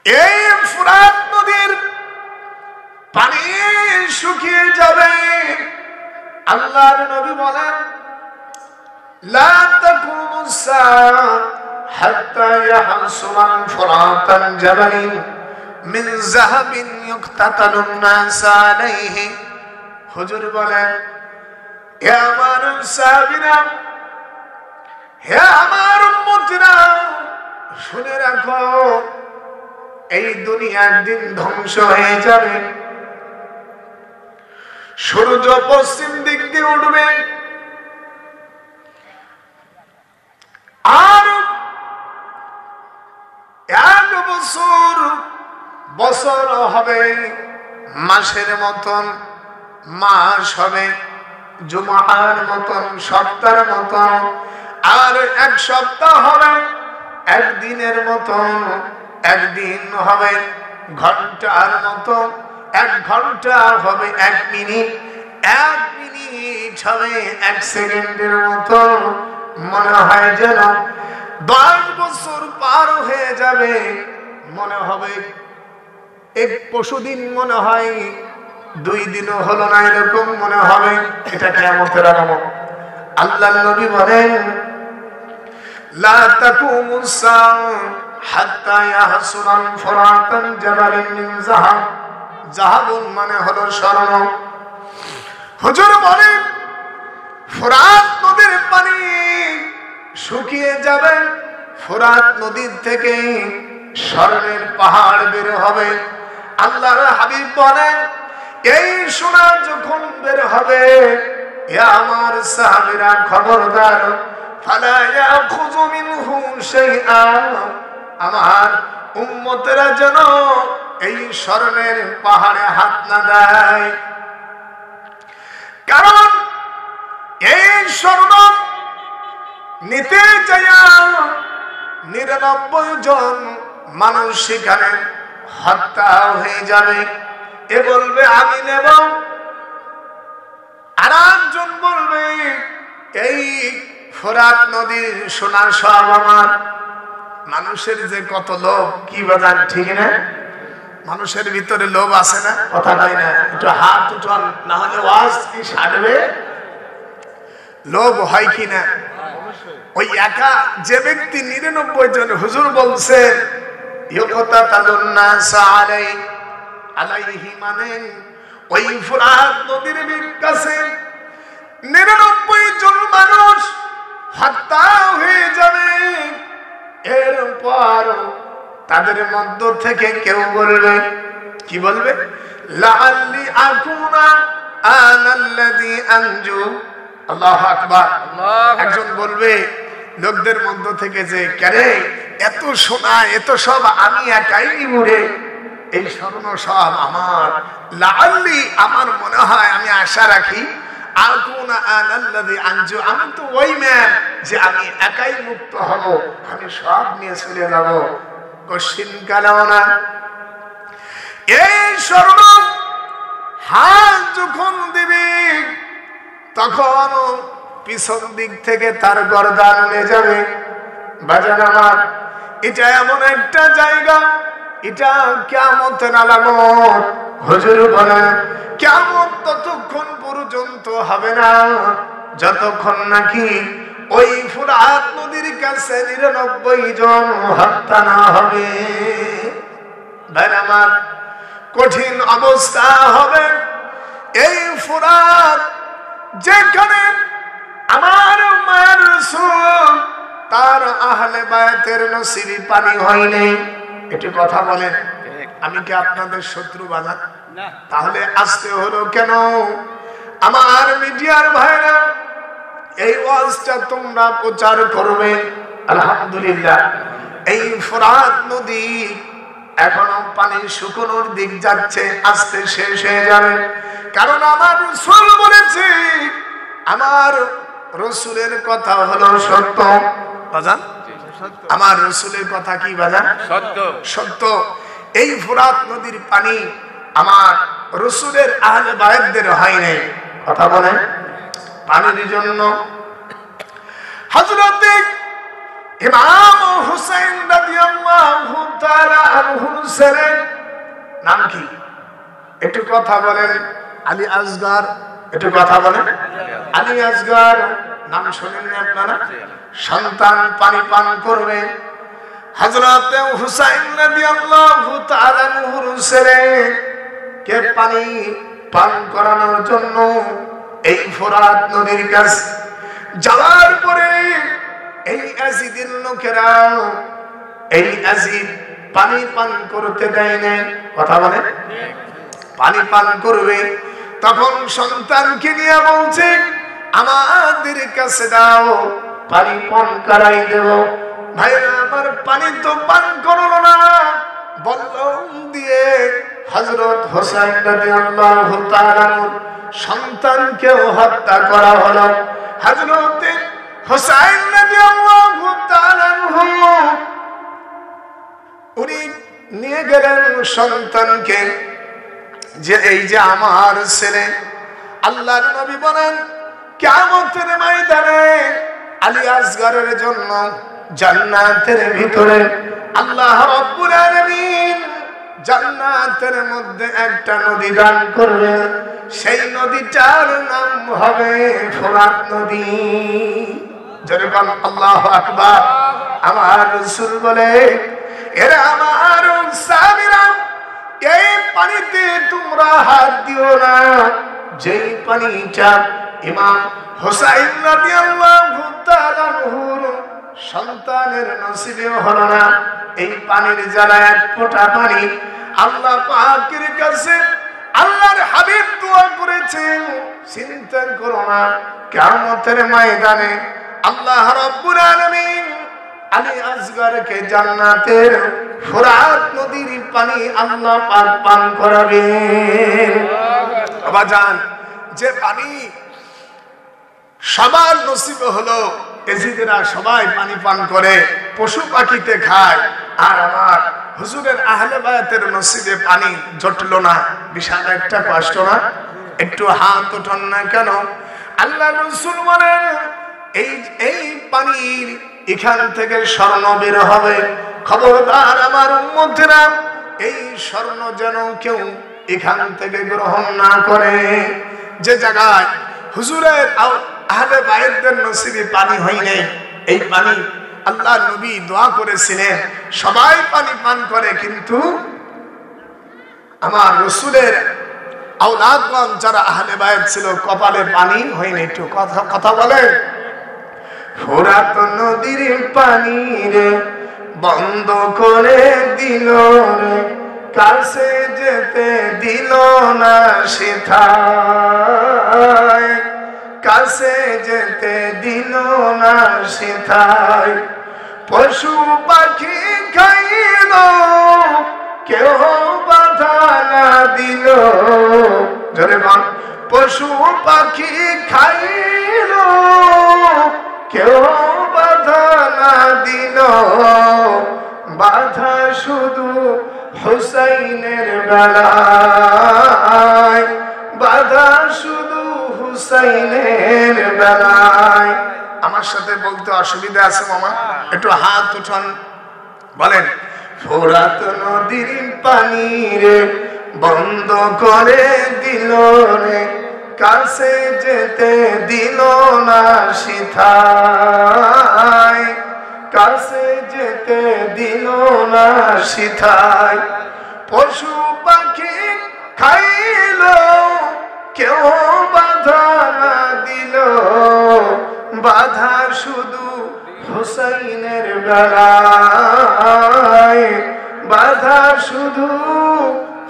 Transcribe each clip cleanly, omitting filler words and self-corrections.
এই ফুরাত নদীর পানি শুকিয়ে যাবে। আল্লাহর নবী বলেন, লা তাকুমুস সাআ হাত্তা ইয়াহসুরান ফুরাতান জাবালিন মিন যাহাবিন ইউক্তাতালুন নাস আলাইহি। হুজুর বলেন, হে আমার সাহাবীরা, হে আমার উম্মতিরা, শুনে রাখো, এই দুনিয়া একদিন ধ্বংস হয়ে যাবে। সূর্য পশ্চিম দিক দিয়ে উঠবে, আর 1 বছর হবে মাসের মতন, মাস হবে জুমার মতন, সপ্তাহের মতন, আর 1 সপ্তাহ হবে একদিনের মতন, একদিন হবে ঘন্টার মতো, 1 ঘন্টা হবে 1 মিনিট, 1 মিনিট হবে 1 সেকেন্ডের মতো। মনে হয় যেন 10 বছর পার হয়ে যাবে, মনে হবে এক পশুদিন, মনে হয় 2 দিনও হলো না, এরকম মনে হবে। এটা কিয়ামতের আলামত। আল্লাহর নবী বলেন, লা তাকুমুস সাআ হাত্তা ইয়াহসুরান ফুরাতান জাবালিন মিন যাহাব। যাহাবুন মানে হলো স্বর্ণ। হুজুর বলেন, ফুরাত নদীর পানি শুকিয়ে যাবে, ফুরাত নদীর থেকে স্বর্ণের পাহাড় বের হবে। আল্লাহর হাবিব বলেন, এই সোনা যখন বের হবে, এ আমার সাহাবীরা খবরদার, ফালা ইয়াখুযু মিনহু শাইআ, আমার উম্মতেরা যেন এই স্বর্ণের পাহাড়ে হাত না দেয়। কারণ এই স্বর্ণ নিতে যাইয়া 99 জন মানুষ সেখানে হত্যা হয়ে যাবে। এ বলবে আমি নেব, আর একজন বলবে এই ফোরাত নদীর সোনার সব আমার। মানুষের যে কত লোভ, কি বাজান, ঠিক না? মানুষের ভিতরে লোভ আছে না? কথা নাই না? একটু হাত উঠান, না হলে ওয়াজ কি সারবে? লোভ হয় কি না? ওই একা যে ব্যক্তি 99 জন, হুজুর বলছে আলাইহি মানে ওই ফুরাত নদীর কাছে 99 জন মানুষ হত্যা হয়ে যাবে। এরপর তাদের মধ্য থেকে কেউ বলবে, কি বলবে? লাআল্লি আকুনা আনাল্লাযী আনজু। আল্লাহু আকবার। একজন বলবে লোকদের মধ্য থেকে যে, কেরে এত সোনা, এত সব আমি একাই নিব রে, এই স্বর্ণ সব আমার। লাআল্লি, আমার মনে হয়, আমি আশা রাখি, আকুনা আনাল্লাযী আনজু, আমি তো ওই ম্যান যে আমি একাই মুক্ত হব, আমি সব নিয়ে চলে যাব। কশিন কালাওনা এই স্বর্ণ হাত যখন দিবি, তখন পিছন দিক থেকে তার গর্দান উড়ে যাবে। বাজান আমার, এটা এমন একটা জায়গা, এটা কিয়ামতের আলামত। হুজুর বলেন, কিয়ামত ততক্ষণ পর্যন্ত হবে না যতক্ষণ নাকি ওই ফুরাত নদীর কাছে 99 জন হত্যা না হবে। ভাই আমার, কঠিন অবস্থা হবে। এই ফুরাত যেখানে আমার মায়ের রাসূল তার আহলে বায়তের নসিবি পানি হয়নি, এটি কথা বলেন। আমি কি আপনাদের শত্রু বানান? তাহলে আসতে হলো কেন? আমার মিডিয়ার ভাইরা, এই ওয়াজটা তোমরা প্রচার করবে। আলহামদুলিল্লাহ, এই ফুরাত নদী এখনো পানি শুকানোর দিক যাচ্ছে, আস্তে শেষ হয়ে যাবে। কারণ আমার রাসূল বলেছে, আমার রাসূলের কথা হলো সত্য। বাজান, আমার রাসূলের কথা কি বাজান? সত্য। সত্য। এই ফুরাত নদীর পানি আমার রাসূলের আহলে বায়তদের হয় নাই। কথা বলেন। পানির জন্য হযরত ইমাম হুসাইন রাদিয়াল্লাহু তাআলা আনহুর ছেলে নাম কি? একটু কথা বলেন। আলী আসগর। একটু কথা বলেন। আলী আসগর নাম শুনেননি আপনারা? সন্তান পানি পান করবে, হযরত হুসাইন রাদিয়াল্লাহু তাআলা আনহুর ছেলে কে পানি পান করানোর জন্য এই ফোরাত নদীর কাছে যাওয়ার পরে এই আজিদের লোকেরা এই আজিদ পানি পান করতে দেয় না। কথা বলে পানি পান করবে, তখন সন্তানকে নিয়ে বলছে আমাদের কাছে দাও, পানি পান করাই দেব। ভাইরা আমার, পানি তো পান করলো না, বল্লম দিয়ে হযরত হুসাইন রাদিয়াল্লাহু তাআলা সন্তানকেও হত্যা করা হলো। হযরত হুসাইন রাদিয়াল্লাহু তাআলা উনি নিয়ে গেলেন সন্তানকে, যে এই যে আমার ছেলে। আল্লাহর নবী বলেন কিয়ামতের ময়দানে আলী আসগরের জন্য জান্নাতের ভিতরে আল্লাহ রাব্বুল আলামিন জান্নাতের মধ্যে একটা নদী দান করবে, সেই নদীটার নাম হবে ফোরাত নদী। যেরকম আল্লাহু আকবার। আমার রাসূল বলে, এরা আমার সাহাবীরা, এই পানিতে তোমরা হাত দিও না, যেই পানিটা ইমাম হুসাইন রাদিয়াল্লাহু তাআলা আনহুর সন্তানের নসিবে হলো না, এই পানির জ্বালা এক ফোঁটা পানি আল্লাহ পাকের কাছে আল্লাহর হাবিব দোয়া করেছেন, চিন্তা করো না কিয়ামতের ময়দানে আল্লাহ রাব্বুল আলামিন আলী আসগরকে জান্নাতের ফোরাত নদীর পানি আল্লাহ পাক পান করাবেন। বাজান, যে পানি সবার নসিবে হলো, এজিদেরা সবাই পানি পান করে, পশু পাখিতে খায়, আর আমার হুজুরের আহলে বায়াতের নসিবে পানি জটলো না। বিশাল একটা কষ্ট না? একটু হাত ওঠান না কেন? আল্লাহ রাসূল বলেন এই পানির এখান থেকে স্বর্ণ বের হবে। খবরদার আমার উম্মতেরা, এই স্বর্ণ যেন কেউ এখান থেকে গ্রহণ না করে। যে জায়গায় হুজুরের আহলে বায়াতদের নসিবে পানি হয়নি, এই পানি আল্লাহ নবী দোয়া করেছিলেন সবাই পানি পান করে, কিন্তু আমার রাসূলের আওলাদগণ যারা আহলে বায়াত ছিল কপালে পানি হয়নি। একটু কথা বলে। ফোরাত নদীর পানি রে বন্ধ করে দিল রে, কাছে যেতে দিল না সেথায়, কাছে যেতে দিল না সেথায়। পশু পাখি খাইল কেউ বাধা না দিল, জোরে বল। পশু পাখি খাইল কেউ বাধা না দিল, বাধা শুধু হুসাইনের বেলায়, বাধা শুধু হুসাইনের বেলায়। আমার সাথে বলতে অসুবিধা আছে মামা? একটু হাত উঠান, বলেন। ফোরাত নদীর পানি রে বন্ধ করে দিল রে, কাছে যেতে দিল না সেথায়, কাছে যেতে দিল না সেথায়। পশু পাখি খাইল কেউ বাধা না দিল, বাধা শুধু হুসাইনের বেলায়, বাধা শুধু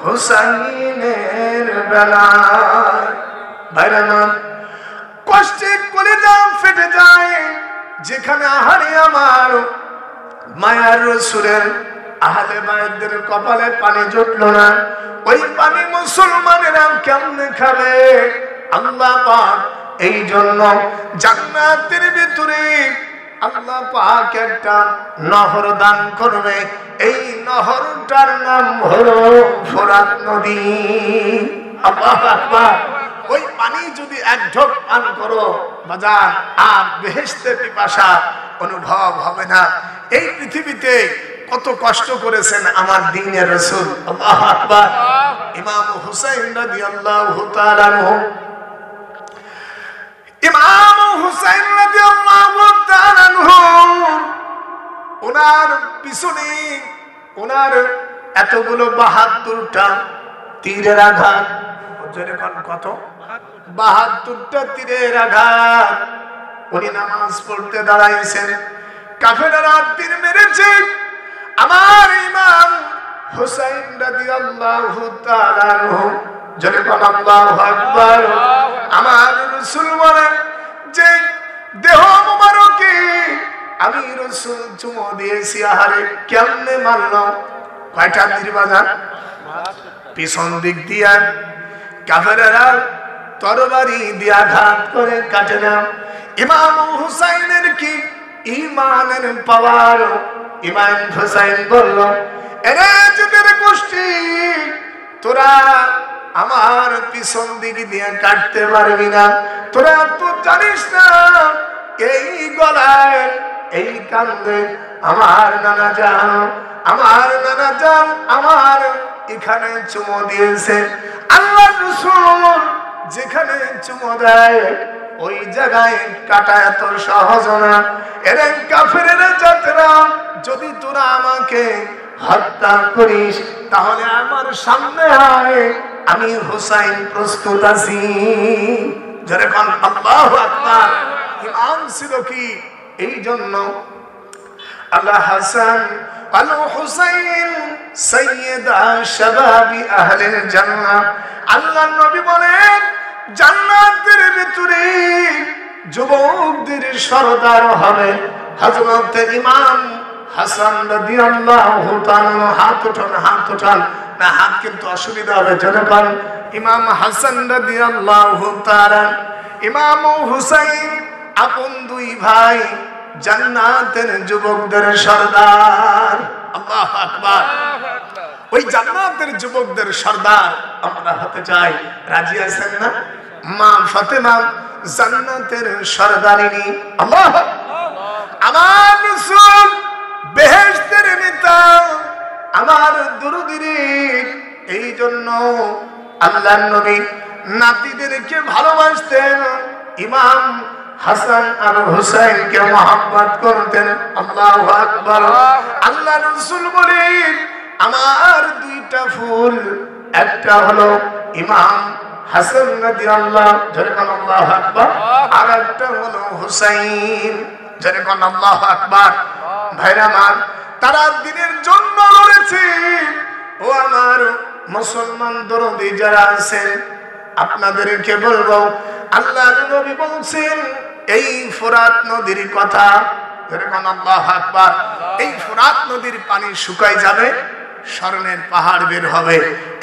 হুসাইনের বেলায়। ভাইরানা, কষ্টে কলিজা ফেটে যায় যেখানে আহারে আমার মায়ার রাসূলের আহলে বায়াতদের কপালে পানি জুটলো না। ওই পানি মুসলমানেরা কেমনে খাবে? আল্লাহ পাক এই জন্য জান্নাতের ভিতরে আল্লাহ পাক একটা নহর দান করবে, এই নহরটার নাম হলো ফোরাত নদী। আল্লাহু আকবার। ওই পানি যদি এক ঢোক পান করো বাজার, আর বেহেশতের পিপাসা অনুভব হবে না। এই পৃথিবীতে কত কষ্ট করেছেন আমার দ্বীনের রাসূল। আল্লাহু আকবার। ইমাম হুসাইন রাদিয়াল্লাহু তাআলা আনহু, ইমাম হুসাইন রাদিয়াল্লাহু তাআলা আনহু, ওনার পিছনে ওনার এতগুলো 72টা তীরের আঘাত, কত 72টা তীরের আঘাত। উনি নামাজ পড়তে দাঁড়াইছেন, কাফেররা তীর মেরেছে। আমার ইমাম হুসাইন রাদিয়াল্লাহু তাআলা আনহু জোরে বলেন আল্লাহু আকবার। আমার রাসূল বলেন যে দেহ মোবারকে আমি রাসূল চুমো দিয়েছি, আহারে কেমনে মারলো? কয়টা তীর বাজান? পিছন দিক দিয়া কাফেররা তরবারি দিয়ে আঘাত করে কাটে না। ইমাম হুসাইনের কি ঈমানের পাওয়ার! ইমাম হুসাইন বলল, এরে যুগের গোষ্ঠী, তোরা আমার পিছন দিক দিয়ে কাটতে পারবি না। তোরা তো জানিস না এই গলায় এই কান্দে আমার নানা জান, আমার নানা জান আমার এখানে চুমো দিয়েছে। আল্লাহর রাসূল যেখানে চুমো দেয় ওই জায়গায় কাটা এত সহজ না। এরে কাফেরেরা জাতরা, যদি তোরা আমাকে হত্যা করিস তাহলে আমার সামনে আয়, আমি হুসাইন প্রস্তুত আছি। যারা কোন আল্লাহু আকবার। ইমান ছিল কি? এই জন্য আল্লাহ হাসান আল হুসাইন সাইয়্যিদা শাবাবি আহলিল জান্নাহ। আল্লাহ নবী বলেন জান্নাতের ভিতরে যুবকদের সরদার হবে হযরত ইমাম হাসান রাদিয়াল্লাহু তাআলা। হাত উঠান, হাত উঠান না, হাত কিন্তু অসুবিধা হবে। যখন ইমাম হাসান রাদিয়াল্লাহু তাআলা ইমাম হুসাইন আপন দুই ভাই, জান্নাতের যুবকদের সরদার। আল্লাহু আকবার। ওই জান্নাতের যুবকদের সরদার আমরা হতে চাই। রাজি আছেন না? মা ফাতেমা জান্নাতের সরদারিনী। আল্লাহ, আমার রাসূল বেহেশতের নেতা, আমার দুরুদের। এই জন্য আল্লাহর নবী নাতিদেরকে ভালোবাসতেন, ইমাম হাসান আর হুসাইনকে মহব্বত করতেন। আল্লাহু আকবার। আল্লাহ রাসূল বলেন আমার দুইটা ফুল, একটা হলো ইমাম হাসান রাদিয়াল্লাহু আল্লাহু আকবার, আর একটা হলো হুসাইন। যেরকম আল্লাহু আকবার। ভাইরা আমার, তারা দ্বীনের জন্য লড়েছে। ও আমার মুসলমান দরদি যারা আছেন, আপনাদেরকে বলবো আল্লাহর নবী বলছেন এই ফোরাত নদীর কথা। যেরকম আল্লাহু আকবার। এই ফোরাত নদীর পানি শুকায় যাবে, স্বর্ণের পাহাড় বের হবে।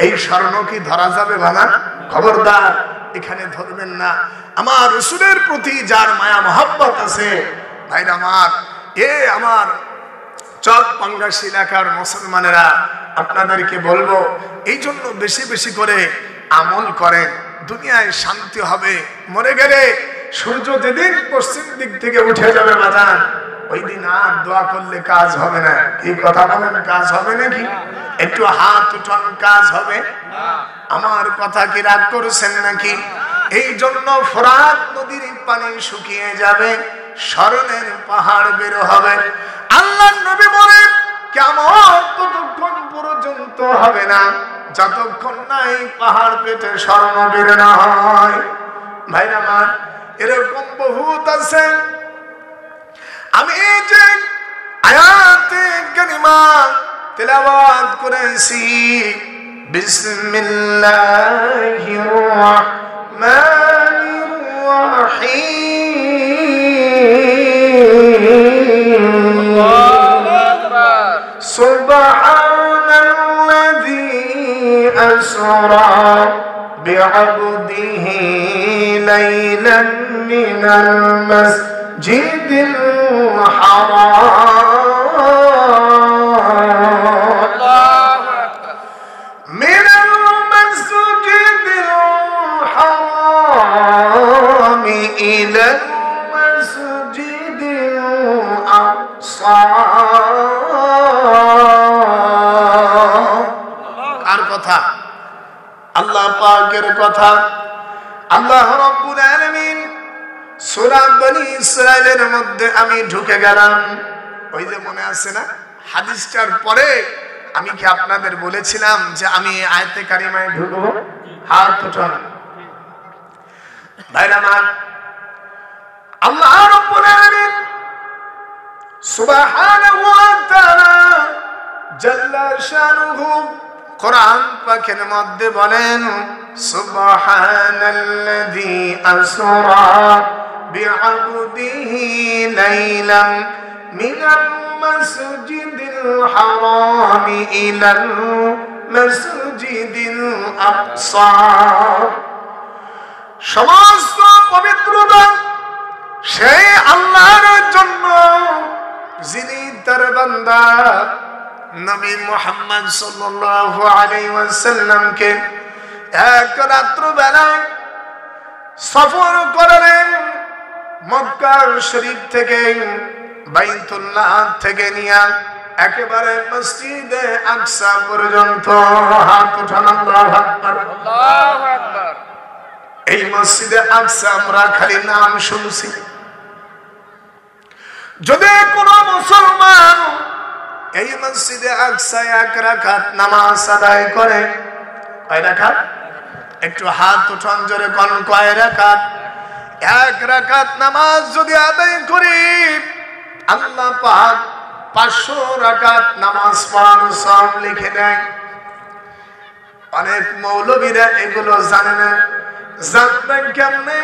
এই স্বর্ণ কি ধরা যাবে বানা? খবরদার, এখানে ধরবেন না। আমার রাসূলের প্রতি যার মায়া মহব্বত আছে, ভাইরা আমার, আমার চক পাঙ্গাস এলাকার মুসলমানেরা, আপনাদেরকে বলবো এই জন্য বেশি বেশি করে আমল করেন। দুনিয়ায় শান্তি হবে। মরে গেলে সূর্য যেদিন পশ্চিম দিক থেকে উঠে যাবে বাজান, ওই দিন আর দোয়া করলে কাজ হবে না। এই কথা বলেন, কাজ হবে নাকি? একটু হাত উঠান, কাজ হবে? আমার কথা কি রাগ করেছেন নাকি? এই জন্য ফোরাত নদীর পানি শুকিয়ে যাবে, স্বর্ণের পাহাড় বের হবে। আল্লাহর নবী বলেন কিয়ামত ততক্ষণ পর্যন্ত হবে না যতক্ষণ নাই পাহাড় পেটে স্বর্ণ বের না হয়। ভাইরা আমার, এরকম বহুত আছে। আমি যে আয়াতে কারিমা তেলাওয়াত করেছি, বিসমিল্লাহির রাহমানির রাহিম। আল্লাহু আকবার। সুবহানাল্লাযী আসরা বি'আবদিহি লাইলান মিনাল মাসজিদিল হারাম মিনাল মাসজিদিল হারাম ইলাল মাসজিদিল কার কথা? আল্লাহ পাকের কথা। আল্লাহ রাব্বুল আলামিন সূরা বনী ইসরাইলের মধ্যে আমি ঢুকে গেলাম। ওই যে মনে আছে না হাদিসটার পরে আমি কি আপনাদের বলেছিলাম যে আমি আয়াতে কারিমায় ঢুকবো? হাত উঠান ভাইরা আমার। আল্লাহ রাব্বুল আলামিন সুবহানাহু ওয়া তাআলা জাল্লা শানুহু কোরআন পাকের মধ্যে বলেন সুবহানাল্লাযী আসরা বিআবদিহি লাইলাম মিনাল মাসজিদিল হারামি ইলাল মাসজিদিল আকসা। সমস্ত পবিত্রতা সেই আল্লাহর জন্য যিনি তার বান্দা নবী মুহাম্মদ সাল্লাল্লাহু আলাইহি ওয়াসাল্লামকে এক রাত্র বেলায় সফর করলেন মক্কা শরীফ থেকে বাইতুল্লাহ থেকে নিয়ে একেবারে মসজিদে আকসা পর্যন্ত। হাত উঠান আল্লাহু আকবার, আল্লাহু আকবার। এই মসজিদে আকসা আমরা খালি নাম শুনছি। যদি কোনো মুসলমান এই মসজিদে আকসা এক রাকাত নামাজ আদায় করে, কয় রাকাত? একটু হাত উঠান জোরে কোন কয় রাকাত? এক রাকাত নামাজ যদি আদায় করি আল্লাহ পাক 500 রাকাত নামাজ পড়ার সওয়াব লিখে দেয়। অনেক মৌলবীরা এগুলো জানে না। জানবেন কেমনে?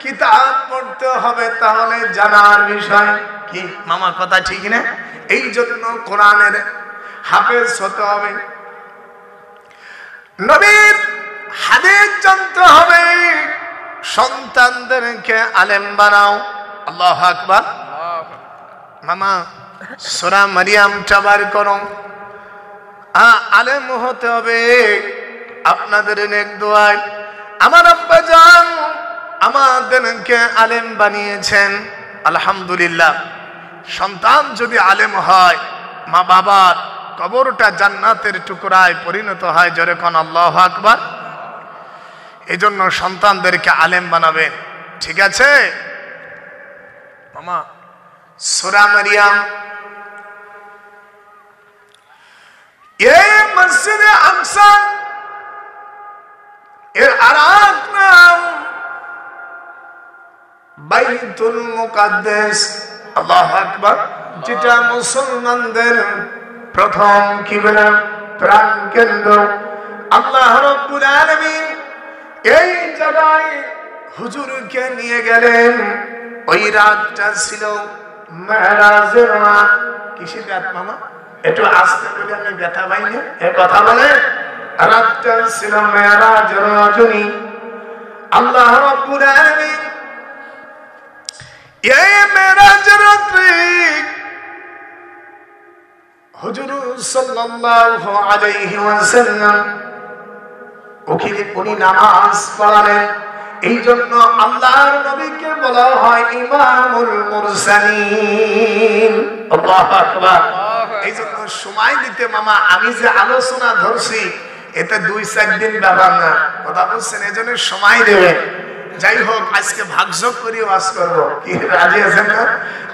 কিতাব পড়তে হবে, তাহলে জানার বিষয় কি মামা, কথা ঠিক না? এই জন্য কোরআনের হাফেজ হতে হবে, নবীর হাদিস জানতে হবে, সন্তানদেরকে আলেম বানাও। আল্লাহু আকবার। মামা সূরা মারিয়াম চাবার করো, আলেম হতে হবে। আপনাদের নেক দোয়ায় আমার আব্বা জান আমাদেরকে আলেম বানিয়েছেন, আলহামদুলিল্লাহ। সন্তান যদি আলেম হয় মা বাবার কবরটা জান্নাতের টুকরায় পরিণত হয়। জোরে কোন আল্লাহু আকবার। এই জন্য সন্তানদেরকে আলেম বানাবেন, ঠিক আছে মামা? সূরা মারিয়াম এই মসজিদে আকসা এর আরেক নাম বাইতুল মুকাদ্দাস। আল্লাহু আকবার। যেটা মুসলমানদের প্রথম কিবলা, প্রাণ কেন্দ্র। আল্লাহ রাব্বুল আলামিন এই জায়গায় হুজুরকে নিয়ে গেলেন। ওই রাতটা ছিল মেরাজের রাত। কিসের রাত মামা? একটু আস্তে বলে আমি ব্যথা পাই না, এ কথা বলে। রাতটা ছিল মেরাজের রজনী। আল্লাহ রাব্বুল আলামিন এই মেরাজের রাত্রে হুজুর সাল্লাল্লাহু আলাইহি ওয়াসাল্লাম উনি নামাজ পড়ালেন। এই জন্য আল্লাহর নবীকে বলা হয় ইমামুল মুরসালিন। আল্লাহু আকবার। এই জন্য সময় দিতে মামা, আমি যে আলোচনা ধরছি এতে 2-4 দিন ব্যাপার না, কথা বলছেন, এজন্য সময় দেবে। যাই হোক, আজকে ভাগযোগ করে ওয়াজ করবো, কি রাজি আছেন না?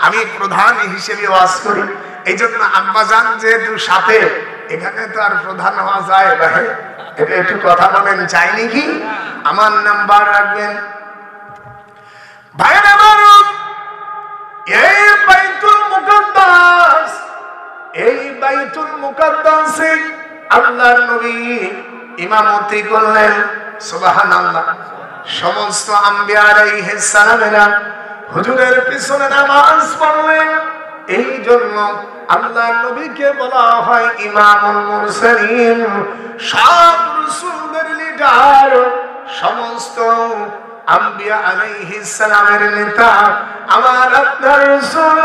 আমি প্রধান হিসেবে ওয়াজ করি, এই জন্য আব্বাজান যেহেতু সাথে, এখানে তো আর প্রধান হওয়া যায় ভাই। এটা একটু কথা বলেন, চাই নাকি? আমার নাম্বার রাখবেন ভাইয়ের। আমার এই বাইতুল মুকাদ্দাস, এই বাইতুল মুকাদ্দাসে আল্লাহর নবী ইমামতি করলেন। সুবহানাল্লাহ। সমস্ত আম্বিয়া আলাইহিস সালামেরা হুজুরের পিছনে নামাজ পড়লেন। এই জন্য আল্লাহর নবীকে বলা হয় ইমামুল মুরসালিন, সব রাসূলদের লিডার, সমস্ত আম্বিয়া আলাইহিস সালামের নেতা আমার আপনার রাসূল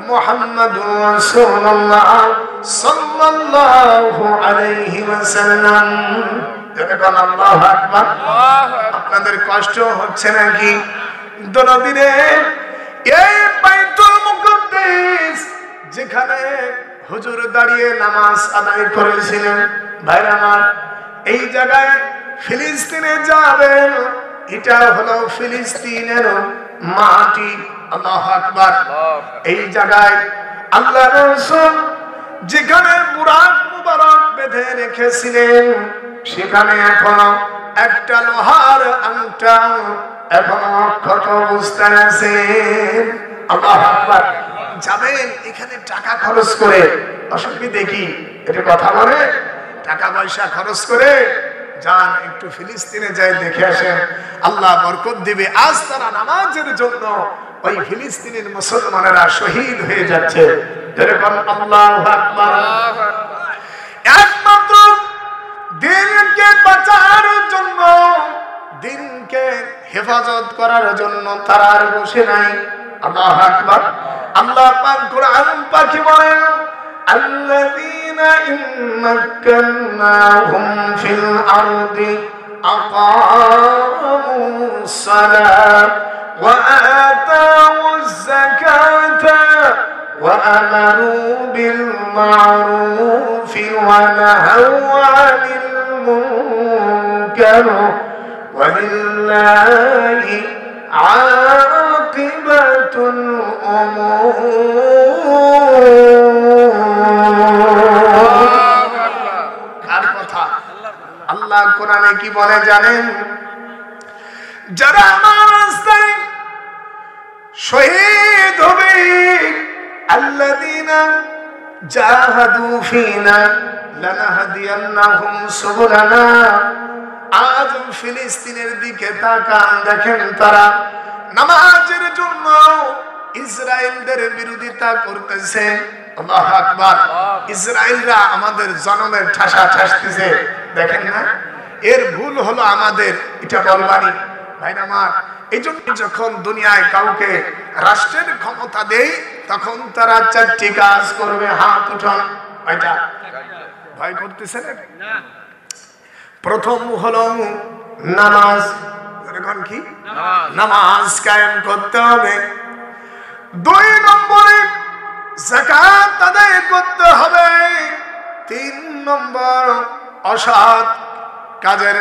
মুহাম্মাদুর রাসূলুল্লাহ সাল্লাল্লাহু আলাইহি ওয়াসাল্লাম। আল্লাহু আকবার। আপনাদের কষ্ট হচ্ছে নাকি? দরদিনে এই বাইতুল মুকাদ্দাস যেখানে হুজুর দাঁড়িয়ে নামাজ আদায় করেছিলেন, ভাইরা আমার এই জায়গায় ফিলিস্তিনে যাবেন, এটা হলো ফিলিস্তিনের মাটি। আল্লাহু আকবার। এই জায়গায় আল্লাহ রাসূল যেখানে বুরাক মুবারক বেঁধে রেখেছিলেন, সেখানে এখনো একটা লোহার আংটা এখনো অক্ষত অবস্থায় আছে। আল্লাহু আকবার। যাবেন এখানে টাকা খরচ করে, অসুবিধা কি? এটা কথা বলে, টাকা পয়সা খরচ করে যান, একটু ফিলিস্তিনে যাই দেখে আসেন, আল্লাহ বরকত দিবে। আজ তারা নামাজের জন্য ওই ফিলিস্তিনের মুসলমানেরা শহীদ হয়ে যাচ্ছে। যেরকম আল্লাহু আকবার। একমাত্র দিনকে বাঁচার জন্য, দিনকে হেফাজত করার জন্য তারা আর বসে নাই। আল্লাহু আকবার। আল্লাহ পাক কোরআন পাকে বলেন, আল্লাযীনা ইম্মাক্কান্নাহুম ফিল আরদি আকামুস সালাত ওয়া আতাউজ যাকাতা ওয়া আমারু বিল মা'রুফি ওয়া নাহাউ আনিল মুনকার ওয়া লিল্লাহি আকিবাতুল উমুর। কার কথা? আল্লাহ কোরআনে কি বলে জানেন? যারা আমার রাস্তায় শহীদ হবে, আল্লাযীনা জাহাদু ফিনা লানাহদিয়ান্নাহুম সুবুলানা। আজ ফিলিস্তিনের দিকে তাকান, দেখেন তারা নামাজের জন্য ইসরায়েলদের বিরোধিতা করতেছে। আল্লাহু আকবার। ইসরায়েলরা আমাদের জনমের ঠাসা ঠাসতেছে, দেখেন না? এর ভুল হলো আমাদের, এটা বলবানি ভাইরা আমার। এই জন্য যখন দুনিয়ায় কাউকে রাষ্ট্রের ক্ষমতা দেয়, তখন তারা চারটি কাজ করবে। হাত উঠান। ওইটা ভয় করতেছে না? প্রথম হলো নামাজ। এখন কি? নামাজ কায়েম করতে হবে। 2 নম্বরে যাকাত আদায় করতে হবে। 3 নম্বর অসৎ কাজের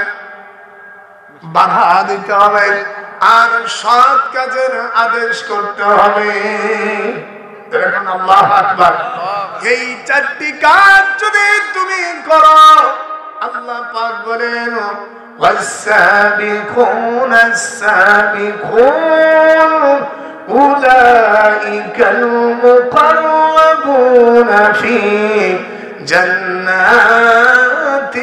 বাধা দিতে হবে, আর সৎ কাজের আদেশ করতে হবে। দেখুন আল্লাহু আকবার। এই 4টি কাজ যদি তুমি করো, আল্লাহ পাক বলেন, والسابقون السابقون أولئك المقربون في جنات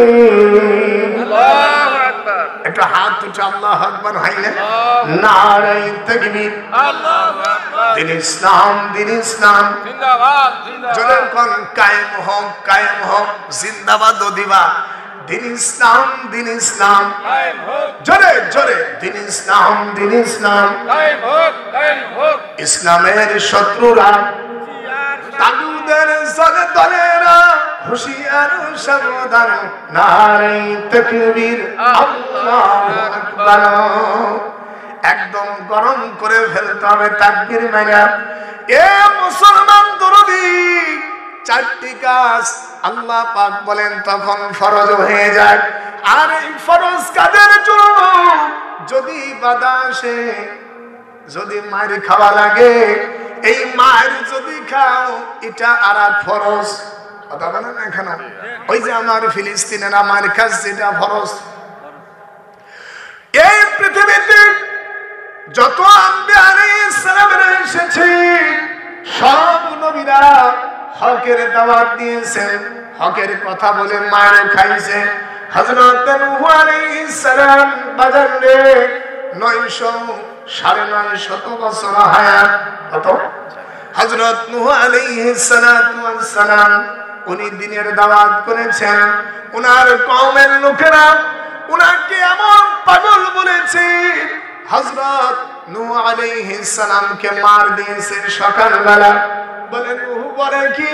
النعيم। الله أكبر। একটা হাত উঠে আল্লাহু আকবার হইলে নারে তাকবীর। আল্লাহু আকবার। দিন ইসলাম, দিন ইসলাম জিন্দাবাদ, জিন্দাবাদ। জোরে কোন কায়েম হোক, কায়েম হোক, জিন্দাবাদ দিবা। দিন ইসলাম, দিন ইসলাম কায়েম হোক। জোরে জোরে দিন ইসলাম, দিন ইসলাম কায়েম হোক, কায়েম হোক। ইসলামের শত্রুরা, তাগুদের দলেরা হুঁশিয়ার সাবধান। নারে তাকবীর, আল্লাহু আকবার। একদম গরম করে ফেলতে হবে তাকবীর মাইরা। এ মুসলমান দরদি, 4টি কাজ আল্লাহ পাক বলেন তখন ফরজ হয়ে যায়। আর এই ফরজ কাজের জন্য যদি বাধা আসে, যদি মায়ের খাওয়া লাগে, এই মায়ের যদি খাও, এটা আর এক ফরজ। কথা বলেন না কেন? ওই যে আমার ফিলিস্তিনের আমার কাছে এটা ফরজ। এই পৃথিবীতে যত আম্বিয়া আলাইহিস সালাম এসেছে, সব নবীরা হকের দাওয়াত দিয়েছেন, হকের কথা বলে মায়ের খাইছে। হযরত নূহ আলাইহিস সালাম বাজারে 900 বছর হায়াত। কত? হযরত নূহ আলাইহিস সালাম উনি দ্বীনের দাওয়াত করেছেন। উনার কওমের লোকেরা উনাকে এমন পাগল বলেছে, হযরত নূহ আলাইহিস সালামকে মার দিয়েছে সকালবেলা। বলে নূহ বলে কি?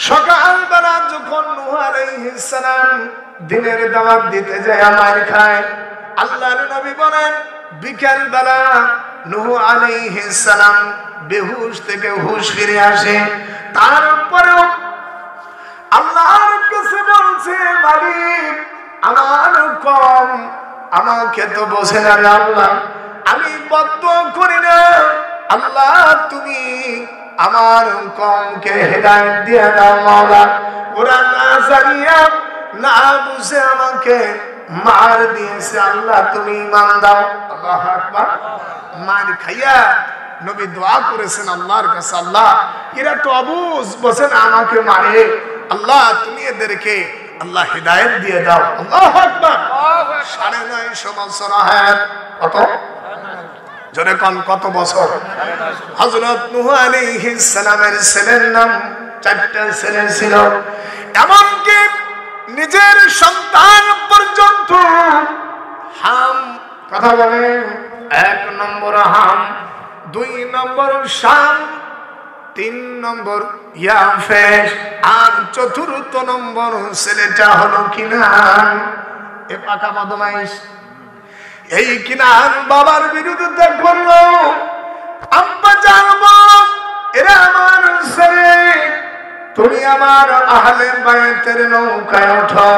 সকালবেলা যখন নূহ আলাইহিস সালাম দ্বীনের দাওয়াত দিতে যায় মার খায়। আল্লাহর নবী বলেন, বিকেল বেলা নূহ আলাইহিস সালাম বেহুশ থেকে হুশ ফিরে আসে। তারপরেও আল্লাহর কাছে বলছে, মালিক আমার কম, আমাকে তো বোঝে না রে আল্লাহ, আমি বদদুয়া করি না, আল্লাহ তুমি আমার কমকে হেদায়েত দিয়ে দাও মাওলা। ওরা না জানিয়া না বুঝে আমাকে মার দিয়েছে, আল্লাহ তুমি ঈমান দাও। আল্লাহু আকবার। মার খাইয়া নবী দোয়া করেছেন আল্লাহর কাছে, আল্লাহ এরা তো অবুঝ, বোঝে না আমাকে মারে, আল্লাহ তুমি এদেরকে আল্লাহ হিদায়াত দিয়ে দাও। আল্লাহু আকবার। 950 বছর হায়াত, কত জোরে কোন কত বছর? হযরত নূহ আলাইহিস সালামের ছেলের নাম 4টা ছেলে ছিল, এমনকি নিজের সন্তান পর্যন্ত হাম, কথা বলে 1 নম্বর হাম, 2 নম্বর শাম, 3 নম্বর ইয়াফেস, আর 4র্থ নম্বর ছেলেটা হলো কিনান। এ পাকা বদমাইশ। এই কিনান বাবার বিরুদ্ধে করলো, আব্বা জানবো এরা আমার ছেলে, তুমি আমার আহলে বাইতের নৌকায় ওঠো।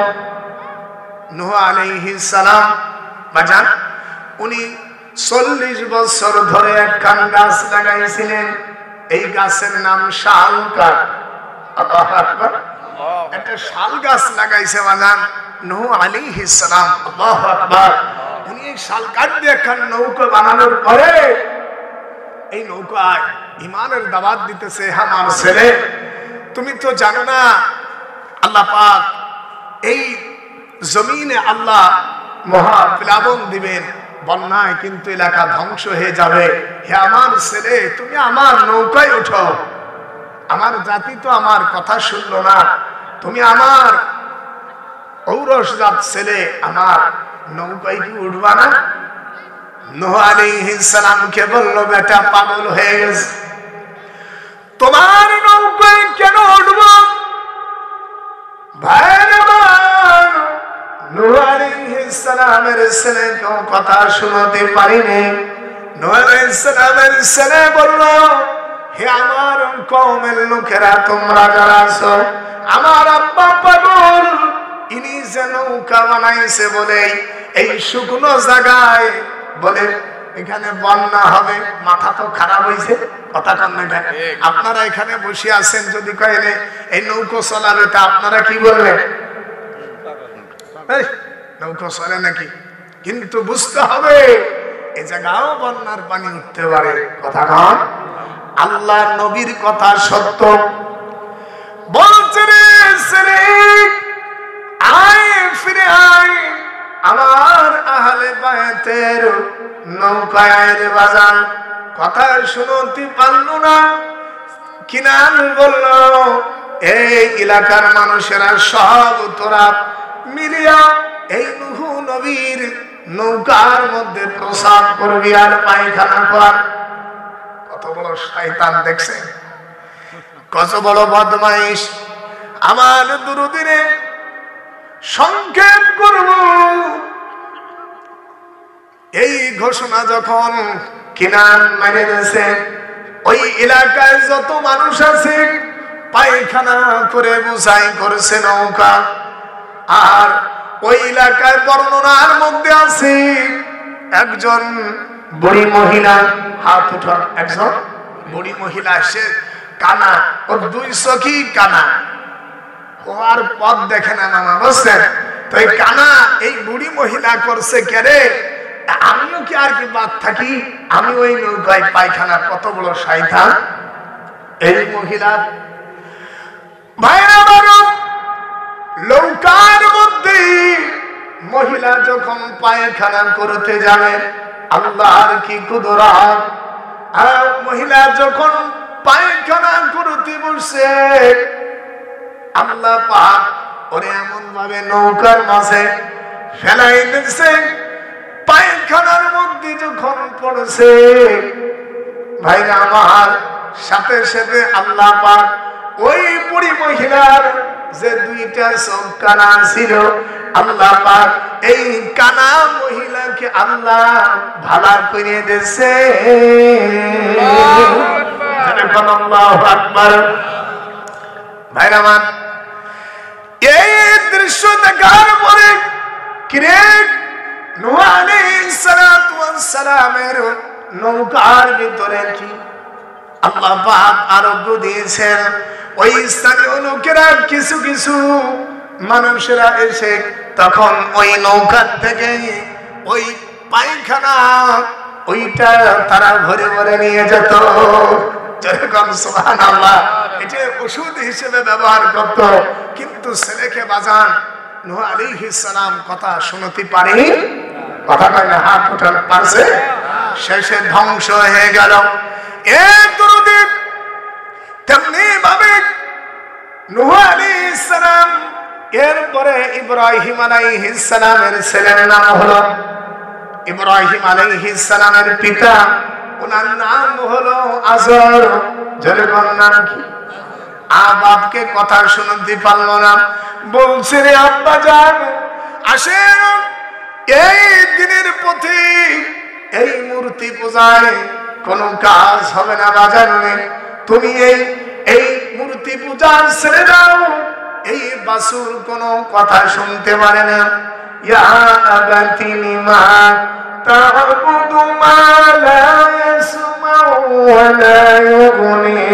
নূহ আলাইহিস সালাম বাজান উনি 40 বছর ধরে একখান গাছ লাগাইছিলেন, এই গাছের নাম শাল গাছ। আল্লাহু আকবার। একটা শাল গাছ লাগাইছে বাজান নূহ আলাইহিস সালাম। আল্লাহু আকবার। উনি এই শাল কাঠ দিয়ে একখান নৌকা বানানোর পরে এই নৌকায় ঈমানের দাওয়াত দিতেছে, আমার ছেলে তুমি তো জানো না আল্লাহ পাক এই জমিনে আল্লাহ মহা প্লাবন দিবেন, বন্যায় কিন্তু এলাকা ধ্বংস হয়ে যাবে, হে আমার ছেলে তুমি আমার নৌকায় ওঠো। আমার জাতি তো আমার কথা শুনলো না, তুমি আমার ঔরসজাত ছেলে, আমার নৌকায় কি উঠবা না? নূহ আলাইহিস সালামকে বলল, বেটা পাগল হয়ে গেছে, তোমার নৌকায় কেন উঠব? ভাইরামান নূহ আলাইহিস সালামের ছেলেকেও কথা শোনাতে পারিনি। নূহ আলাইহিস সালামের ছেলে বলল, হে আমার কওমের লোকেরা, তোমরা যারা আছো, আমার আব্বা পাগল, ইনি যে নৌকা বানাইছে বলে এই শুকনো জায়গায় বলে এখানে বন্যা হবে, মাথা তো খারাপ হয়েছে, কথা কন না? আপনারা এখানে বসে আছেন, যদি কইলে এই নৌকো চলাবে তা আপনারা কি বলবেন? নৌকো চলে নাকি? কিন্তু বুঝতে হবে এই জায়গাও বন্যার পানি উঠতে পারে, কথা কন। আল্লাহর নবীর কথা সত্য বলছে রে ছেলে, আয় ফিরে আয় আমার আহলে বাইতের নৌকায় রে বাজান। কথা শুনতে পারল না। কিনান বলল, এই এলাকার মানুষেরা সব তোরা মিলিয়া এই নূহ নবীর নৌকার মধ্যে প্রসাদ করবি আর পায়খানা কর। কত বড় শয়তান দেখছেন, কত বড় বদমাইশ। আমার দুরুদিনে সংক্ষেপ করব, এই ঘোষণা যখন কিনান মেরে দিয়েছে, ওই এলাকায় যত মানুষ আছে পায়খানা করে বুঝাই করেছে নৌকা। আর ওই এলাকায় বর্ণনার মধ্যে আছে একজন বুড়ি মহিলা, হাত উঠান, একজন বুড়ি মহিলা, সে কানা, ওর 2 চোখই কানা, ও আর পথ দেখে না মামা, বুঝছেন তো? এই কানা এই বুড়ি মহিলা করছে কেরে, আমিও কি আর কি বাদ থাকি, আমি ওই নৌকায় পায়খানা। কত বড় শয়তান এই মহিলা। ভাইরা বাবা, নৌকার মধ্যে মহিলা যখন পায়খানা করতে যাবেন, আল্লাহর কি কুদরত। আর মহিলা যখন পায়খানা করতে বসে, আল্লাহ পাক ওরে এমন ভাবে নৌকার মাঝে ফেলাই দিচ্ছে, পায়খানার মধ্যে যখন পড়ছে ভাইরা আমার, সাথে সাথে আল্লাহ পাক ওই বুড়ি মহিলার যে 2টা চোখ কানা ছিল, আল্লাহ পাক এই কানা মহিলাকে আল্লাহ ভালা করে দিয়েছে। আল্লাহু আকবার। ভাইরা আমার, এই দৃশ্য দেখার পরে কিরে নূহ আলাইহিস সালাতু ওয়াস সালামের নৌকার ভিতরে কি আল্লাহ পাক আরোগ্য দিয়েছেন। ওই স্থানীয় লোকেরা কিছু কিছু মানুষেরা এসে তখন ওই নৌকার থেকে ওই পায়খানা ওইটা তারা ভরে ভরে নিয়ে যেত। যেরকম সুবহানাল্লাহ, এটা ওষুধ হিসেবে ব্যবহার করত। কিন্তু ছেলেকে বাজান নূহ আলাইহিস সালাম কথা শুনতে পারেনি। কথা কয় না, হাত উঠান পারছে, শেষে ধ্বংস হয়ে গেল। তেমনি ভাবে নূহ আলাইহিস সালাম এরপরে ইব্রাহিম আলাইহিস সালামের ছেলের নাম হলো ইব্রাহিম আলাইহিস সালামের পিতা, ওনার নাম হলো আজর। যেরকম নাম কি, বাপকে কথা শুনতে পারলো না, বলছে রে আব্বা যান আসেন, এই দিনের পথে এই মূর্তি পূজায় কোনো কাজ হবে না বাজারে, তুমি এই মূর্তি পূজা ছেড়ে দাও। এই বাসুর কোনো কথা শুনতে পারে না। ইয়া আবাতি লিমা তা'বুদু মা লা ইয়াসমাউ ওয়া লা ইউগনি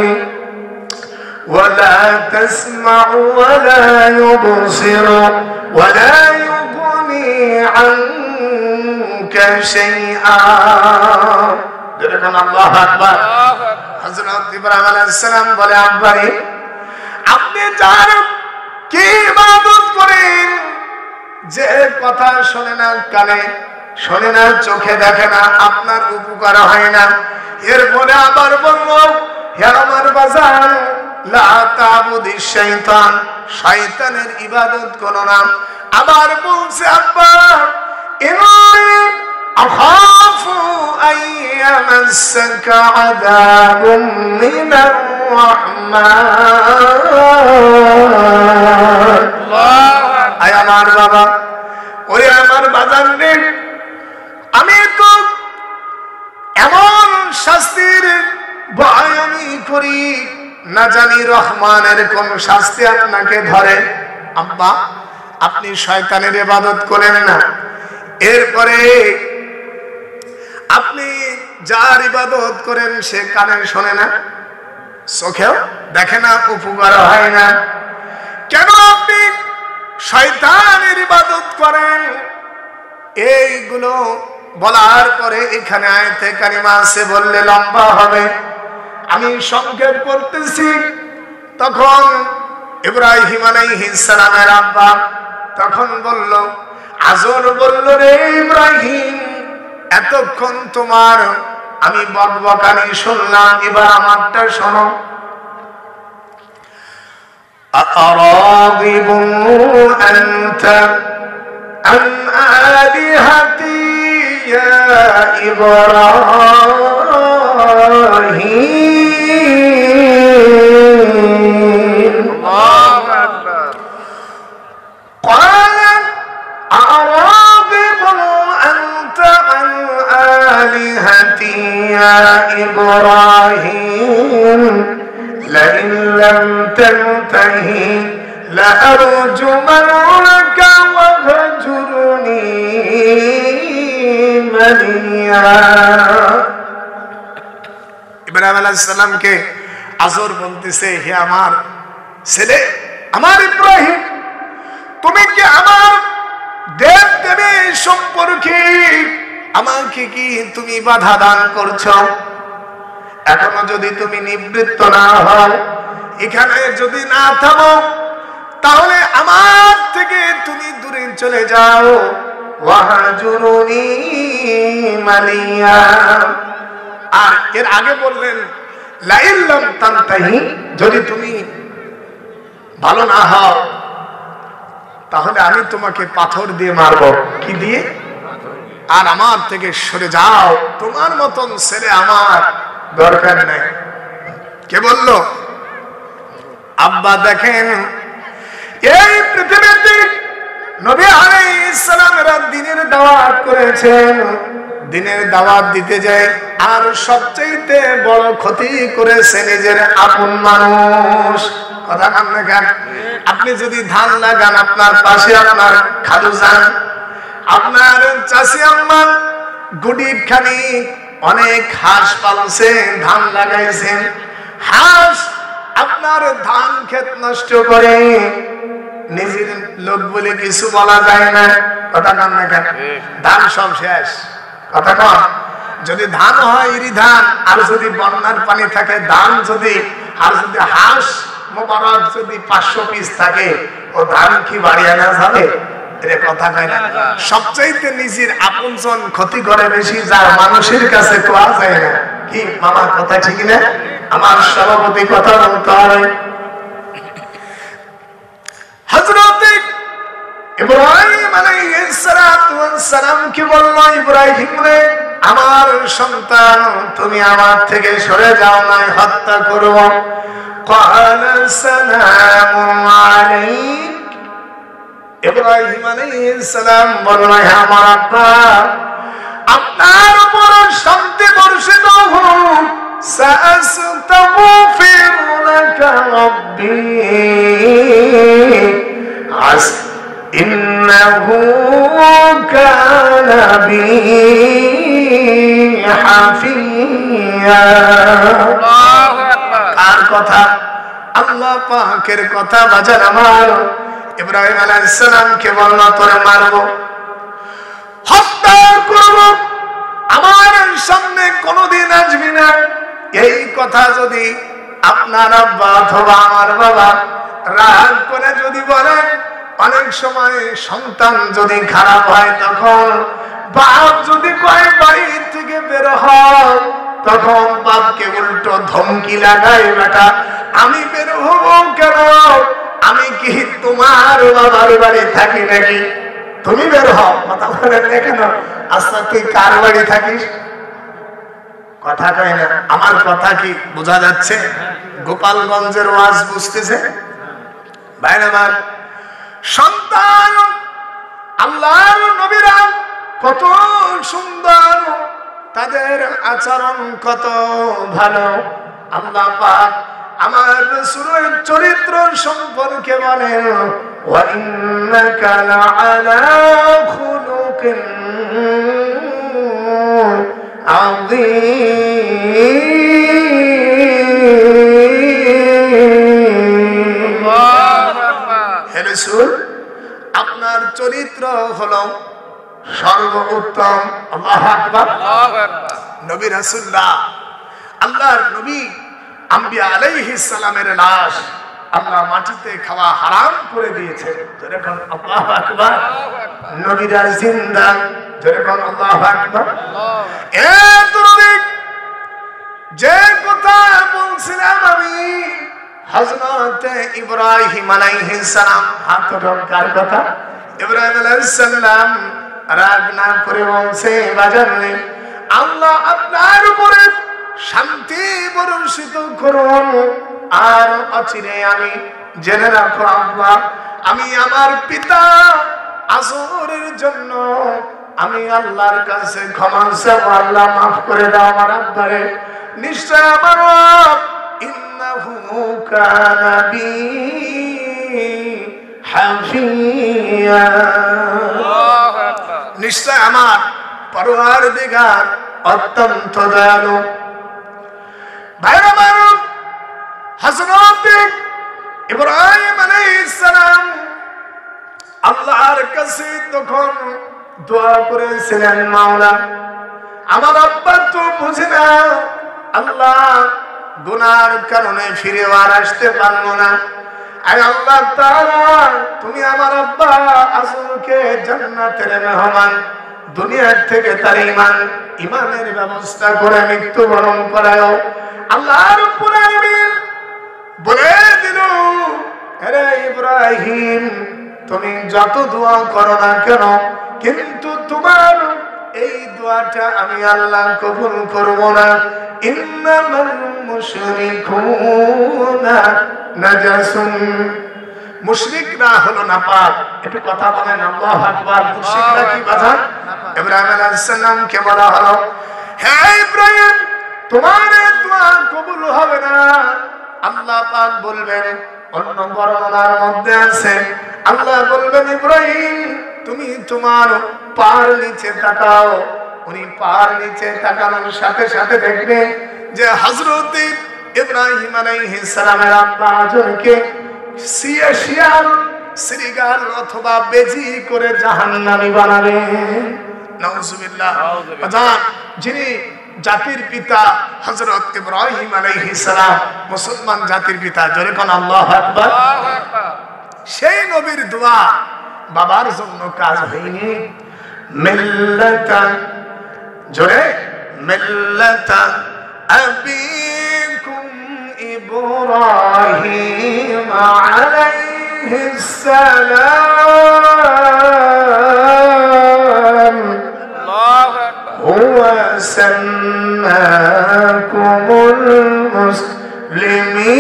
ওয়া লা তাসমাউ ওয়া লা ইউবসিরু ওয়া লা ইউগনি আনকা শাইআ। যেরকম আল্লাহু আকবার। হযরত ইব্রাহিম আলাইহিস সালাম বলে, আব্বারে আপনি যার কি ইবাদত করেন, যে কথা শোনে না, কানে শোনে না, চোখে দেখে না, আপনার উপকার হয় না। এরপরে আবার বলল, হে আমার বাজার লা তা'বুদিশ শাইতান, শয়তানের ইবাদত করো না। আবার বলছে, আব্বা ইন্নী আখাফু আইয়ামাসসাকা আযাবুম মিনার রাহমান। আয় আমার বাবা, ওরে আমার বাজার রে, আমি তো এমন শাস্তির ভয় আমি করি, না জানি রহমানের কোন শাস্তি আপনাকে ধরে। আব্বা আপনি শয়তানের ইবাদত করেন না, এরপরে আপনি যার ইবাদত করেন সে কানে শোনে না, চোখেও দেখে না, উপকার হয় না, কেন আপনি শয়তানের ইবাদত করেন? এইগুলো বলার পরে এখানে আয়াতে কারিমা আছে, বললে লম্বা হবে, আমি সংক্ষেপ করতেছি। তখন ইব্রাহিম আলাইহিস সালামের আব্বা তখন বলল, আজর বলল, রে ইব্রাহিম এতক্ষণ তোমার আমি বকবকানি শুনলাম, এবার আমারটা শোনো। أراغب أنت عن آلهتي يا إبراهيم الله أكبر قال أراغب أنت عن آلهتي يا إبراهيم لئن لم تنتهي لأرجمنك واهجرني مليا। ইব্রাহিম আলাইহিস সালামকে আজর বলতেছে, হে আমার ছেলে, আমার ইব্রাহিম, তুমি কি আমার দেব দেবী সম্পর্কে আমাকে কি তুমি বাধা দান করছো? এখনো যদি তুমি নিবৃত্ত না হও, এখানে যদি না থামো, তাহলে আমার থেকে তুমি দূরে চলে যাও। ওয়াহজুরুনি মালিয়া। আর এর আগে বললেন, লাইল্লাম তানতাহি, যদি তুমি ভালো না হও তাহলে আমি তোমাকে পাথর দিয়ে মারবো। কি দিয়ে? আর আমার থেকে সরে যাও, তোমার মতন ছেলে আমার দরকার নাই। কে বলল? আব্বা দেখেন, এই পৃথিবীতে নবী আলাইহিস সালামেরা দ্বীনের দাওয়াত করেছেন, দ্বীনের দাওয়াত দিতে যায় আর সবচেয়ে বড় ক্ষতি করেছে নিজের আপন মানুষ। কথা কান না কেন? আপনি যদি ধান লাগান, আপনার পাশে আপনার খালু যান, আপনার চাষি আম্মা গুড়ি খানি অনেক হাঁস পালছে, ধান লাগাইছেন, হাঁস আপনার ধান ক্ষেত নষ্ট করে, নিজের লোক বলে কিছু বলা যায় না। কথা কান না কেন? ধান সব শেষ। কথা কন। যদি ধান হয় ইরি ধান, আর যদি বন্যার পানি থাকে ধান, যদি আর যদি হাঁস মোবারক যদি 500 পিস থাকে, ও ধান কি বাড়ি আনা যাবে? এটা কথা কয় না। সবচাইতে নিজের আপনজন ক্ষতি করে বেশি, যার মানুষের কাছে কোয়া যায় না। কি মামা কথা ঠিক না? আমার সভাপতি কথা বলতে হবে। হযরত ইব্রাহিম আলাইহিস সালাম কি বলল? ইব্রাহিম রে, আমার সন্তান, তুমি আমার থেকে সরে যাও, নাই হত্যা করব। ক্বালা সালামুন আলাইক। ইব্রাহিম আলাইহিস সালাম বলল, হে আমার আব্বা, আপনার উপর শান্তি বর্ষিত হোক। সাআস্তাগফিরু লাকা রাব্বি ইন্নাহু কানা বি হাফিয়া। আল্লাহু আকবার। কার কথা? আল্লাহ পাকের কথা। বাজার আমার ইব্রাহিম আলাইহিস সালামকে বলল, তোরে মারব, হত্যা করব, আমার সামনে কোনদিন আসবি না। এই কথা যদি আপনার আব্বা অথবা আমার বাবা রাগ করে যদি বলেন, অনেক সময় সন্তান যদি খারাপ হয়, তখন বাপ যদি কয় বাড়ি থেকে বের হয়, তখন বাপকে উল্টো ধমকি লাগায়, বেটা আমি বের হব কেন? আমি কি তোমার বাবার বাড়ি থাকি নাকি? তুমি বের হও। কথা বলেন না কেন? আচ্ছা তুই কার বাড়ি থাকিস? কথা কয় না। আমার কথা কি বোঝা যাচ্ছে? গোপালগঞ্জের ওয়াজ বুঝতেছে ভাইরা আমার? সন্তান, আল্লাহর নবীরা কত সুন্দর, তাদের আচরণ কত ভালো। আল্লাহ পাক আমার রাসূলের চরিত্র সম্পর্কে বলেন, ওয়া ইন্নাকা লাআলা খুলুকিন আযীম। হে রাসূল, আপনার চরিত্র হলো সর্বোত্তম। আল্লাহু আকবার। নবী রাসূলুল্লাহ, আল্লাহর নবী আম্বিয়া আলাইহিস সালামের লাশ আল্লাহ মাটিতে খাওয়া হারাম করে দিয়েছেন। যখন আল্লাহু আকবার। নবীরা জিন্দা, যখন আল্লাহু আকবার। এত নবী, যে কথা বলছিলাম আমি, হযরত ইব্রাহিম আলাইহিস সালাম, হাত কার কথা? ইব্রাহিম আলাইহিস সালাম রাগ না করে বলছে, বাজারে আল্লাহ আপনার উপরে শান্তি বর্ষিত করুন, আর অচিরে আমি জেনে রাখো আল্লাহ, আমি আমার পিতা আসরের জন্য আমি আল্লাহর কাছে ক্ষমা চাই, আল্লাহ মাফ করে দাও আমার আব্বারে। নিশ্চয় আমার ইন্নাহু কানা বি হাফিয়া। নিশ্চয় আমার পরওয়ারদিগার অত্যন্ত দয়ালু। ভাইরা আমার, হযরত ইব্রাহিম আলাইহিস সালাম আল্লাহর কাছে তখন দোয়া করেছিলেন, মাওলা আমার আব্বা তো বুঝে না, আল্লাহ গুনার কারণে ফিরে আর আসতে পারবো না। আয় আল্লাহ তাআলা, তুমি আমার আব্বা আসলকে জান্নাতের মেহমান, দুনিয়ার থেকে তার ইমানের ব্যবস্থা করে মৃত্যুবরণ করাও। আল্লাহ রাব্বুল আলামিন বলে দিল, হে ইব্রাহিম, তুমি যত দোয়া করো না কেন, কিন্তু তোমার এই দোয়াটা আমি আল্লাহ কবুল করব না। ইন্নামাল মুশরিকুনা নাজাসুন। মুশরিকরা হলো নাপাক। একটু কথা বলেন আল্লাহু আকবার। মুশরিকরা কি বাধা? ইব্রাহিম আলাইহিস সালাম কে বলা হলো, হে ইব্রাহিম, তোমার দোয়া কবুল হবে না। আল্লাহ পাক বলবেন, অন্য বর্ণনার মধ্যে আছে আল্লাহ বলবেন ইব্রাহিম তুমি তোমার পার নিচে তাকাও। উনি পার নিচে তাকানোর সাথে সাথে দেখবে যে হযরত ইব্রাহিম আলাইহিস সালামের আব্বা আজরকে শিয়াল শ্রীগাল অথবা বেজি করে জাহান্নামী বানাবেন। নাউজুবিল্লাহ। যিনি জাতির পিতা হযরত ইব্রাহিম আলাইহিস সালাম, মুসলমান জাতির পিতা, জোরে কোন আল্লাহু আকবার। সেই নবীর দোয়া বাবার জন্য কাজ হয়নি। মিল্লাতান, জোরে মিল্লাতান আবিকুম ইব্রাহিম আলাইহিস সালাম হুয়া সাম্মাকুমুল মুসলিমিন।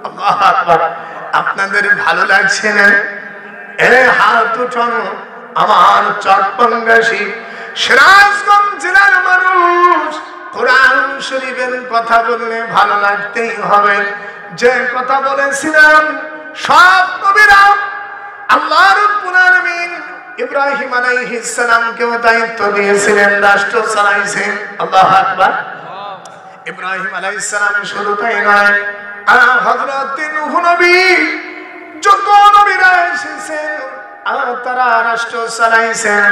আল্লাহু আকবার। আপনাদের ভালো লাগছে না? হাত উঠান। আমার চট্টগ্রামবাসী সিরাজগঞ্জ জেলার মানুষ, কোরআন শরীফের কথা বললে ভালো লাগতেই হবে। যে কথা বলেছিলাম সব নবীরা আল্লাহ রাব্বুল আলামিন ইব্রাহিম আলাইহিস সালামকেও দায়িত্ব দিয়েছিলেন, রাষ্ট্র চালাইছেন। আল্লাহু আকবার। ইব্রাহিম আলাইহিস সালাম শুধু তাই নয়, হযরত নূহ নবী, যত নবীরা এসেছেন তারা রাষ্ট্র চালাইছেন।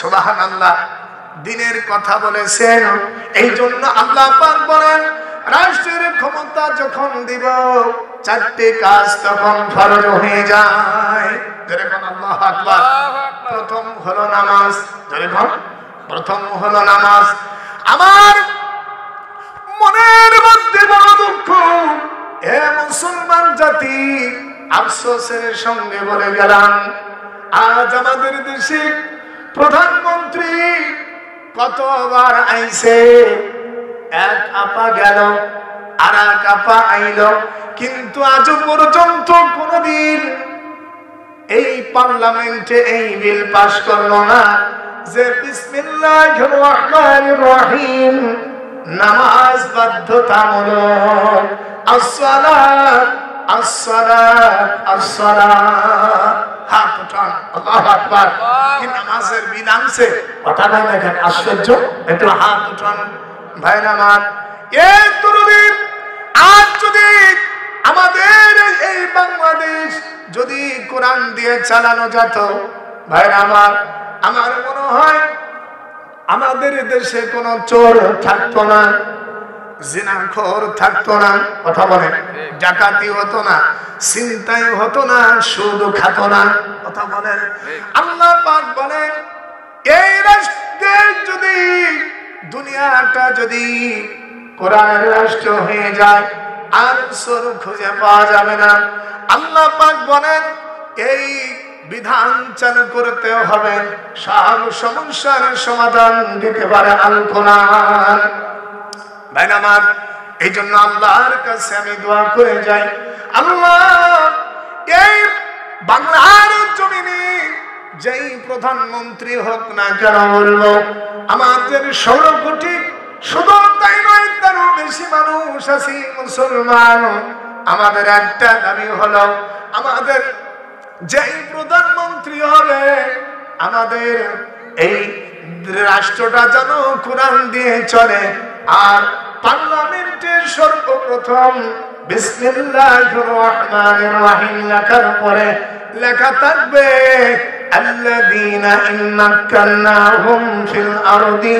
সুবহানাল্লাহ। দিনের কথা বলেছেন। এই জন্য আল্লাহ পাক বলেন রাষ্ট্রের ক্ষমতা যখন দিব চারটি কাজ তখন ফরজ হয়ে যায়। যেরকম আল্লাহু আকবার। প্রথম হলো নামাজ। যেরকম প্রথম হলো নামাজ। আমার মনের মধ্যে বড় দুঃখ, হে মুসলমান জাতি, আফসোসের সঙ্গে বলে গেলাম আজ আমাদের দেশে প্রধানমন্ত্রী কতবার আইছে, এক আপা গেল আর এক আপা আইল, কিন্তু আজ পর্যন্ত কোনদিন এই পার্লামেন্টে এই বিল পাস করলো না যে বিসমিল্লাহির রহমানির রহিম নামাজ বাধ্যতামূলক। আসসালাত আসসালাত আসসালাত। হাত উঠান। আল্লাহু আকবার। কি নামাজের বিল আনছে? কথা নাই দেখেন, আশ্চর্য। একটু হাত উঠান ভাইরা আমার। এই তরুণীর আজ যদি আমাদের এই বাংলাদেশ যদি কোরআন দিয়ে চালানো যেত ভাইরা আমার, আমার মনে হয় আমাদের দেশে কোনো চোর থাকতো না, জিনাখোর থাকতো না, কথা বলেন, ডাকাতি হতো না, ছিনতাই হতো না, সুদ খাতো না, কথা বলেন। আল্লাহ পাক বলেন এই রাষ্ট্রে যদি দুনিয়াটা যদি কোরআনের রাষ্ট্র হয়ে যায় আর চোর খুঁজে পাওয়া যাবে না। আল্লাহ পাক বলেন এই বিধান চালু করতে হবে, সব সমস্যার সমাধান দিতে পারে আল কোরআন। ভাই আমার, এই জন্য আল্লাহর কাছে আমি দোয়া করে যাই, আল্লাহ এই বাংলার জমিনে যেই প্রধানমন্ত্রী হোক না কেন বলবো, আমাদের 16 কোটি, শুধু তাই নয় তারও বেশি মানুষ আছি মুসলমান। আমাদের একটা দাবি হলো আমাদের যেই প্রধানমন্ত্রী হবে আমাদের এই রাষ্ট্রটা যেন কোরআন দিয়ে চলে। আর পার্লামেন্টের সর্বপ্রথম বিসমিল্লাহির রহমানির রহিম লেখার পরে লেখা থাকবে আল্লাযীনা ইম্মাক্কান্নাহুম ফিল আরদি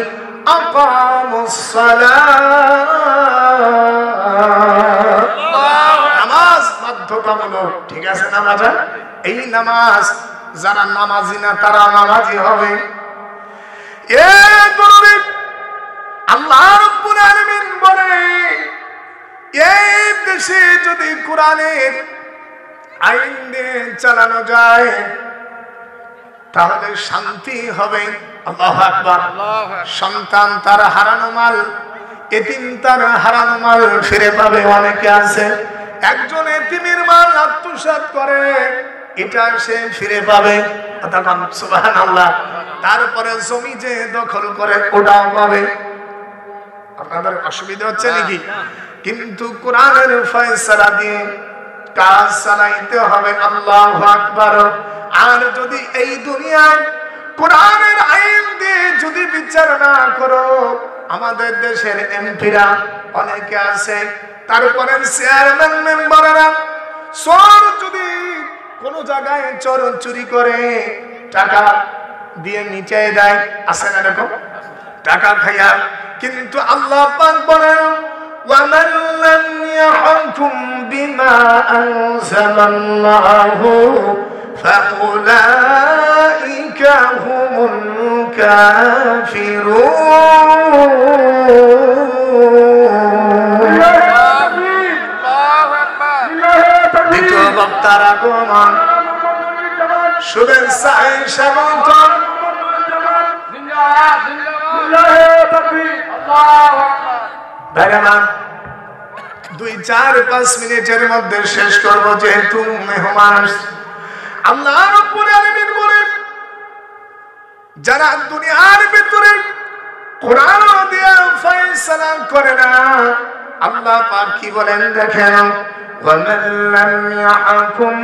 আকামুস সালাত। নামাজ বাধ্যতামূলক, ঠিক আছে না বাজার? এই নামাজ যারা নামাজি না তারা নামাজি হবে। আল্লাহ রাব্বুল আলামিন বলে এই দেশে যদি কোরআনের আইন দিয়ে চালানো যায় তাহলে শান্তি হবে। আল্লাহু আকবার। সন্তান তার হারানো মাল, এতিম তার হারানো মাল ফিরে পাবে। অনেকে আছে একজন এতিমের মাল আত্মসাৎ করে, এটা সে ফিরে পাবে, সুবহানাল্লাহ। তারপরে জমি যে দখল করে ওটাও পাবে। আপনাদের অসুবিধা হচ্ছে নাকি? কিন্তু কোরআনের ফয়সালা দিয়ে কাজ চালাইতে হবে। আল্লাহু আকবার। আর যদি এই দুনিয়ায় কোরআনের আইন দিয়ে যদি বিচার না করো, আমাদের দেশের এমপিরা অনেকে আছে, তারপরে চেয়ারম্যান মেম্বাররা চোর যদি কোন জায়গায় চোর চুরি করে টাকা দিয়ে নিচে দেয়, আছে না এরকম? টাকা খাইয়া। কিন্তু আল্লাহ পাক বলেন وَمَنْ لَمْ يَحْكُمْ بِمَا أَنزَلَ اللَّهُ فَأُولَئِكَ هُمُ الْكَافِرُونَ। দ্বিতীয় বক্তার আগমন, শুভেচ্ছায় স্বাগতম। 2-4-5 মিনিটের মধ্যে শেষ করব, যেহেতু মেহমান। আল্লাহ রাব্বুল আলামিন বলেন, যারা দুনিয়ার ভিতরে কোরআন দিয়ে ফয়সালা করে না, আল্লাহ পাক কি বলেন দেখেন, وَمَن لَّمْ يَحْكُم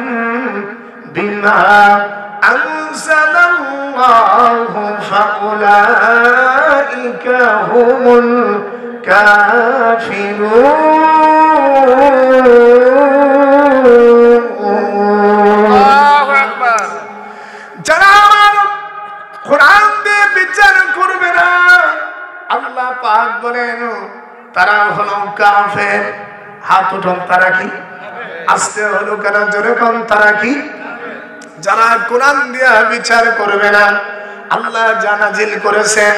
بِمَا أَنزَلَ اللَّهُ فَأُولَئِكَ هُمُ الْكَافِرُونَ। যারা কোরআন দিয়ে বিচার করবে না, আল্লাহ পাক বলেন তারা হলো কাফের। হাত উঠান, তারা কি? আস্তে হলো কেন, জোরে কোন, তারা কি? যারা কোরআন দিয়ে বিচার করবে না, আল্লাহ জানাজিল করেছেন।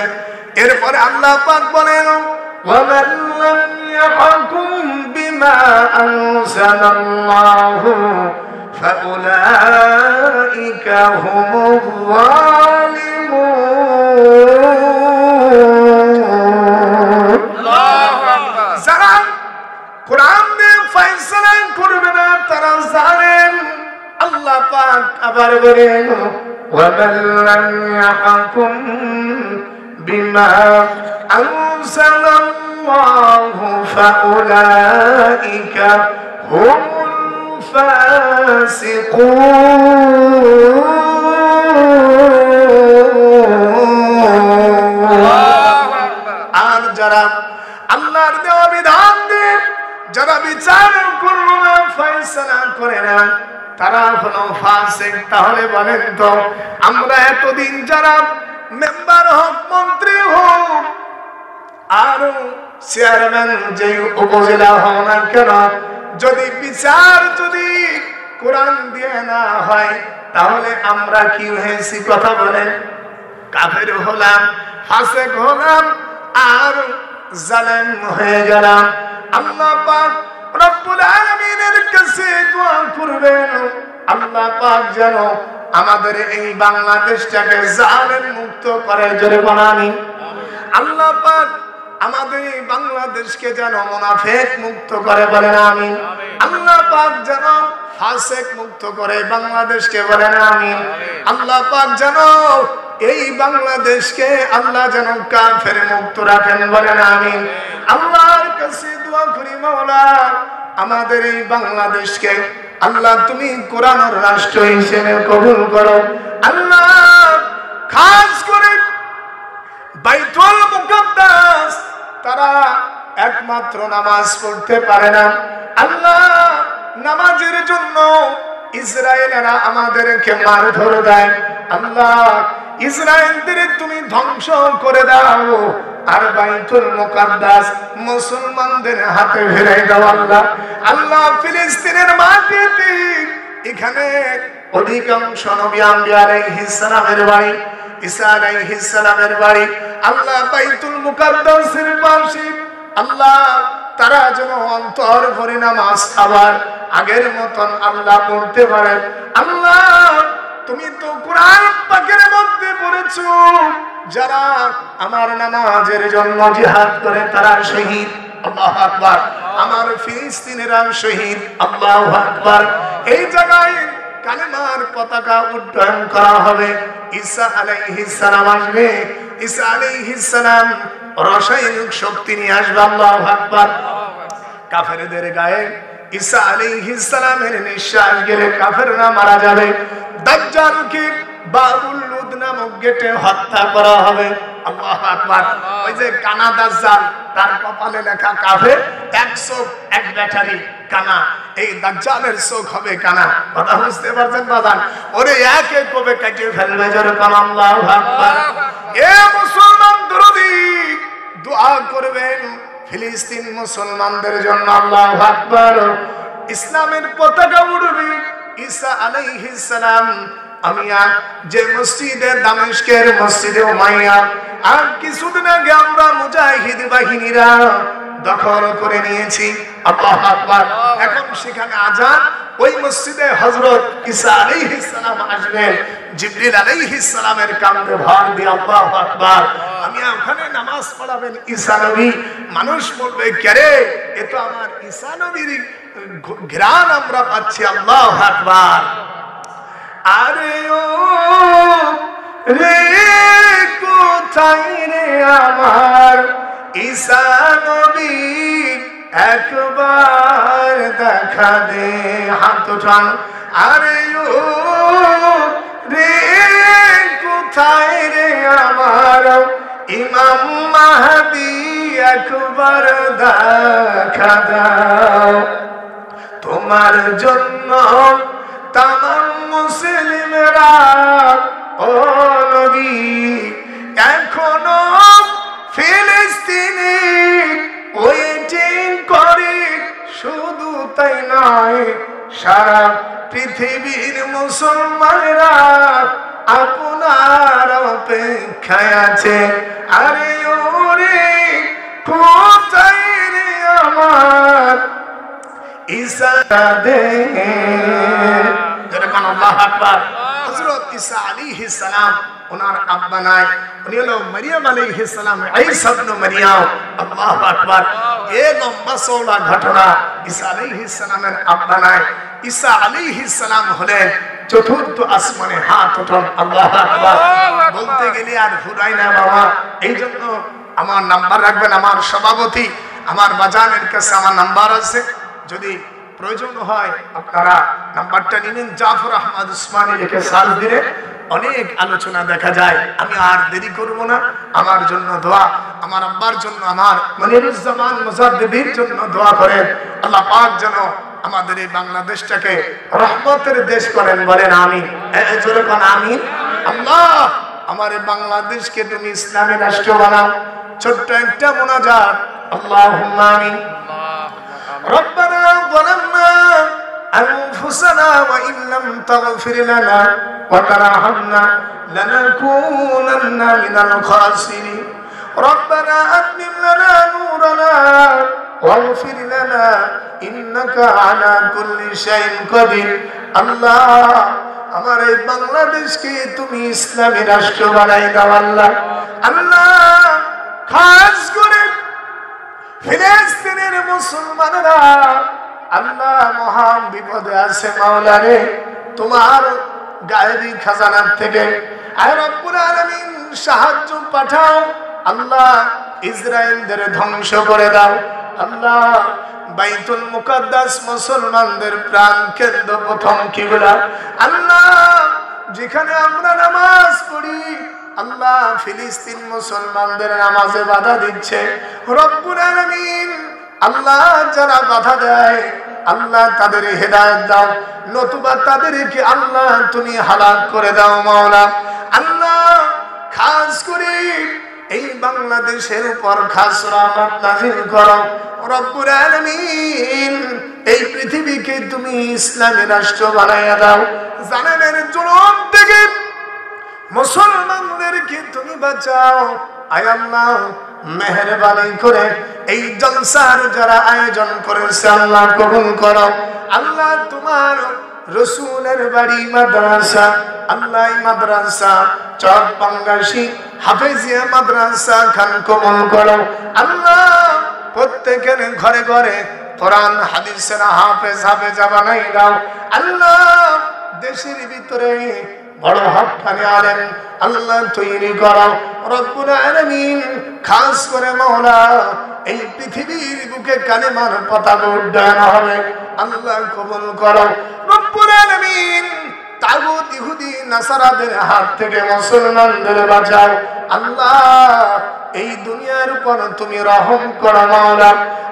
এরপরে আল্লাহ পাক বলেন وَمَن لَّمْ يَحْكُم بِمَا أَنزَلَ اللَّهُ فَأُولَئِكَ هُمُ الظَّالِمُونَ। যারা কোরআন দিয়ে ফয়সালা করবে না, তারা জালেম। আল্লাহ পাক আবার বলেন وَمَن لَّمْ يَحْكُم بِمَا أَنزَلَ اللَّهُ فَأُولَئِكَ هُمُ الْفَاسِقُونَ। আর যারা আল্লাহর দেওয়া বিধান দিয়ে যারা বিচার করবে না, ফয়সালা করে না, তারা হলো ফাসিক। তাহলে বলেন তো, আমরা এতদিন যারা মেম্বার হোক, মন্ত্রী হোক, আর চেয়ারম্যান যে উপজেলা হও না কেন, যদি বিচার যদি কোরআন দিয়ে না হয়, তাহলে আমরা কি হয়েছি? কথা বলেন, কাফের হলাম, ফাসিক হলাম, আর জালেম হয়ে গেলাম। আল্লাহ পাক রব্বুল আলামিনের কাছে দোয়া করবেন, আল্লাহ পাক যেন আমাদের এই বাংলাদেশটাকে জালেম মুক্ত করে। জোরে বলেন আমিন। আল্লাহ পাক আমাদের এই বাংলাদেশকে যেন মুনাফিক মুক্ত করে। বলেন আমিন। আল্লাহ পাক যেন ফাসিক মুক্ত করে বাংলাদেশকে। বলেন আমিন। আল্লাহ পাক যেন এই বাংলাদেশকে আল্লাহ যেন কাফের মুক্ত রাখেন। বলেন আমিন। আল্লাহর কাছে দোয়া করি, মাওলা আমাদের এই বাংলাদেশকে আল্লাহ তুমি কোরআনের রাষ্ট্র হিসেবে কবুল করো। আল্লাহ খাস করে বাইতুল মুকাদ্দাস তারা একমাত্র নামাজ পড়তে পারে না। আল্লাহ নামাজের জন্য ইসরায়েলেরা আমাদেরকে মারধর দেয়। আল্লাহ ইসরায়েলদের তুমি ধ্বংস করে দাও, আর বাইতুল মুকাদ্দাস মুসলমানদের হাতে ফিরিয়ে দাও। আল্লাহ আল্লাহ ফিলিস্তিনের মাটিতে এখানে অধিকাংশ নবী আম্বিয়া আলাইহিস সালামের বাড়ি, ঈসা আলাইহিস সালামের বাড়ি। আল্লাহ বাইতুল মুকাদ্দাসের পাশে আল্লাহ তারা যেন অন্তর ভরে নামাজ আবার আগের মতন আল্লাহ পড়তে পারে। আল্লাহ তুমি তো কোরআন পাকের মধ্যে পড়েছো, যারা আমার নামাজের জন্য জিহাদ করে তারা শহীদ। আল্লাহু আকবার। আমার ফিলিস্তিনেরা শহীদ। আল্লাহু আকবার। এই জায়গায় কালেমার পতাকা উড্ডয়ন করা হবে। ঈসা আলাইহিস সালাম আসবে। ঈসা আলাইহিস সালাম রাসায়নিক শক্তি নিয়ে আসবে। আল্লাহু আকবার। কাফেরদের গায়ে ঈসা আলাইহিস সালামের নিঃশ্বাস গেলে কাফেররা মারা যাবে। দাজ্জালকে বাবুল লুদ নামক গেটে হত্যা করা হবে। আল্লাহু আকবার। ওই যে কানা দাজ্জাল, তার কপালে লেখা কাফের, 101 ব্যাটারি কানা। এই দাজ্জালের চোখ হবে কানা। কথা বুঝতে পারছেন বাজান? ওরে একে কবে কাটিয়ে ফেলবে জোরে কান আল্লাহু আকবার। এ মুসলমান দরদি দোয়া করবেন ফিলিস্তিন মুসলমানদের জন্য। আল্লাহু আকবার। ইসলামের পতাকা উড়বে। ঈসা আলাইহিস সালাম আমিয়া যে মসজিদে দামেস্কের মসজিদে উমাইয়া আর কিছুদিন আগে আমরা মুজাহিদ বাহিনীরা দখল করে নিয়েছি। আল্লাহু আকবার। এখন সেখানে আজান, ওই মসজিদে হযরত ঈসা আলাইহিস সালাম আসবেন, জিবরিল আলাইহিস সালামের কাঁধে ভর দিয়ে। আল্লাহু আকবার। আমি ওখানে নামাজ পড়াবেন ঈসা নবী। মানুষ বলবে কে রে, এ তো আমার ঈসা নবীর ঘ্রাণ আমরা পাচ্ছি। আল্লাহু আকবার। আরে ও রে কোথায় রে আমার ঈসা নবী, একবার দেখা দে। হাত উঠান। আরে ও রে কোথায় রে আমার ইমাম মাহদী, একবার দেখা দাও। তোমার জন্য তামাম মুসলিমরা ও নবী এখনো ফিলিস্তিনে ওয়েটিং করে। শুধু তাই নয়, সারা পৃথিবীর মুসলমানরা আপনার অপেক্ষায় আছে। আরে ওরে কোথায় রে আমার ঈসা দে। যেরকম আল্লাহু আকবার। হযরত ঈসা আলাইহিস সালাম ওনার আব্বা নাই, উনি হলো মারিয়াম আলাইহিস সালাম, ঈসা ইবনে মারিয়াম। আল্লাহু আকবার। এই লম্বা চওড়া ঘটনা। ঈসা আলাইহিস সালামের আব্বা নাই। ঈসা আলাইহিস সালাম হলেন চতুর্থ আসমানে। হাত উঠান। আল্লাহু আকবার। বলতে গেলে আর ফুরাই না বাবা। এই জন্য আমার নাম্বার রাখবেন। আমার সভাপতি আমার বাজানের কাছে আমার নাম্বার আছে, যদি প্রয়োজন হয় আপনারা নাম্বারটা নিবেন। জাফর আহমদ উসমানী লিখে সার্চ দিলে অনেক আলোচনা দেখা যায়। আমি আর দেরি করব না। আমার জন্য দোয়া, আমার আব্বার জন্য, আমার মনিরুজ্জামান মুজাদ্দিদির জন্য দোয়া করেন। আল্লাহ পাক যেন আমাদের এই বাংলাদেশটাকে রহমতের দেশ করেন। বলেন আমিন। জোরে কোন আমিন। আল্লাহ আমার এই বাংলাদেশকে তুমি ইসলামী রাষ্ট্র বানাও। ছোট্ট একটা মুনাজাত। আল্লাহুম্মা আমিন। ربنا ظلمنا أنفسنا وإن لم تغفر لنا وترحمنا لنكونن من الخاسرين ربنا أتمم لنا نورنا واغفر لنا إنك على كل شيء قدير الله আমার এই বাংলাদেশকে তুমি ইসলামী রাষ্ট্র বানাই দাও। আল্লাহ আল্লাহ খাস করে ফিলিস্তিনের মুসলমানরা আল্লাহ মহান বিপদে আছে। মাওলা রে, তোমার গায়েবী খাজানার থেকে আয় রব্বুল আলামিন সাহায্য পাঠাও। আল্লাহ ইসরায়েলদের ধ্বংস করে দাও। আল্লাহ বাইতুল মুকাদ্দাস মুসলমানদের প্রাণ কেন্দ্র প্রথম কিবলা। আল্লাহ যেখানে আমরা নামাজ পড়ি, আল্লাহ ফিলিস্তিন মুসলমানদের নামাজে বাধা দিচ্ছে রব্বুল আলামিন। আল্লাহ যারা বাধা দেয় আল্লাহ তাদের হেদায়েত দাও, নতুবা তাদেরকে আল্লাহ তুমি হালাক করে দাও। মাওলা আল্লাহ খাস করে এই বাংলাদেশের উপর খাস রহমত নাযিল করো রব্বুল আলামিন। এই পৃথিবীকে তুমি ইসলামী রাষ্ট্র বানাইয়া দাও। জালেমের জুলুম থেকে মুসলমানদেরকে তুমি বাঁচাও। আয় আল্লাহ মেহেরবানি করে এই জলসার যারা আয়োজন করেছে আল্লাহ কবুল করো। আল্লাহ তোমার রসুলের বাড়ি মাদ্রাসা, আল্লাহ মাদ্রাসা চক বাংলাদেশী হাফেজিয়া মাদ্রাসা খান কবুল করো। আল্লাহ প্রত্যেকের ঘরে ঘরে কোরআন হাদিসের হাফেজা বানাই দাও। আল্লাহ দেশের ভিতরে বড় হক্কানি আলেম আল্লাহ তৈরি করো রব্বুল আলামিন। খাস করে মাওলা এই পৃথিবীর বুকে কালেমার পতাকা উড্ডয়ন হবে আল্লাহ কবুল করো রব্বুল আলামিন। তাগুত ইহুদি নাসারাদের হাত থেকে মুসলমানদের বাঁচাও আল্লাহ। এই দুনিয়ার উপর তুমি রহম করো মাওলা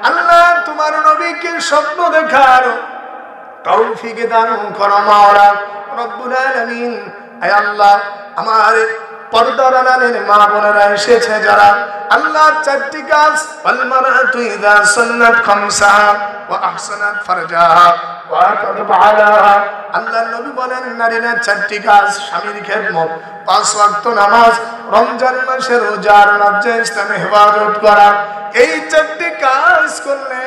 আল্লাহ। তোমার নবীকে স্বপ্ন দেখার তৌফিক দান করো মাওলা রব্বুল আলামিন। হে আল্লাহ আমার পর্দার আড়ালের মা বোনেরা এসেছে যারা আল্লাহ চারটি কাজ ওয়াল মারআতু ইযা সাল্লাত খামসাহা ওয়া আহসানাত ফারজাহা ওয়া আতাত আলাহা। আল্লাহর নবী বলেন নারীরা চারটি কাজ স্বামীর খেদমত, 5 ওয়াক্ত নামাজ, রমজান মাসে রোজা, লজ্জা স্থানে ইবাদত করা। এই চারটি কাজ করলে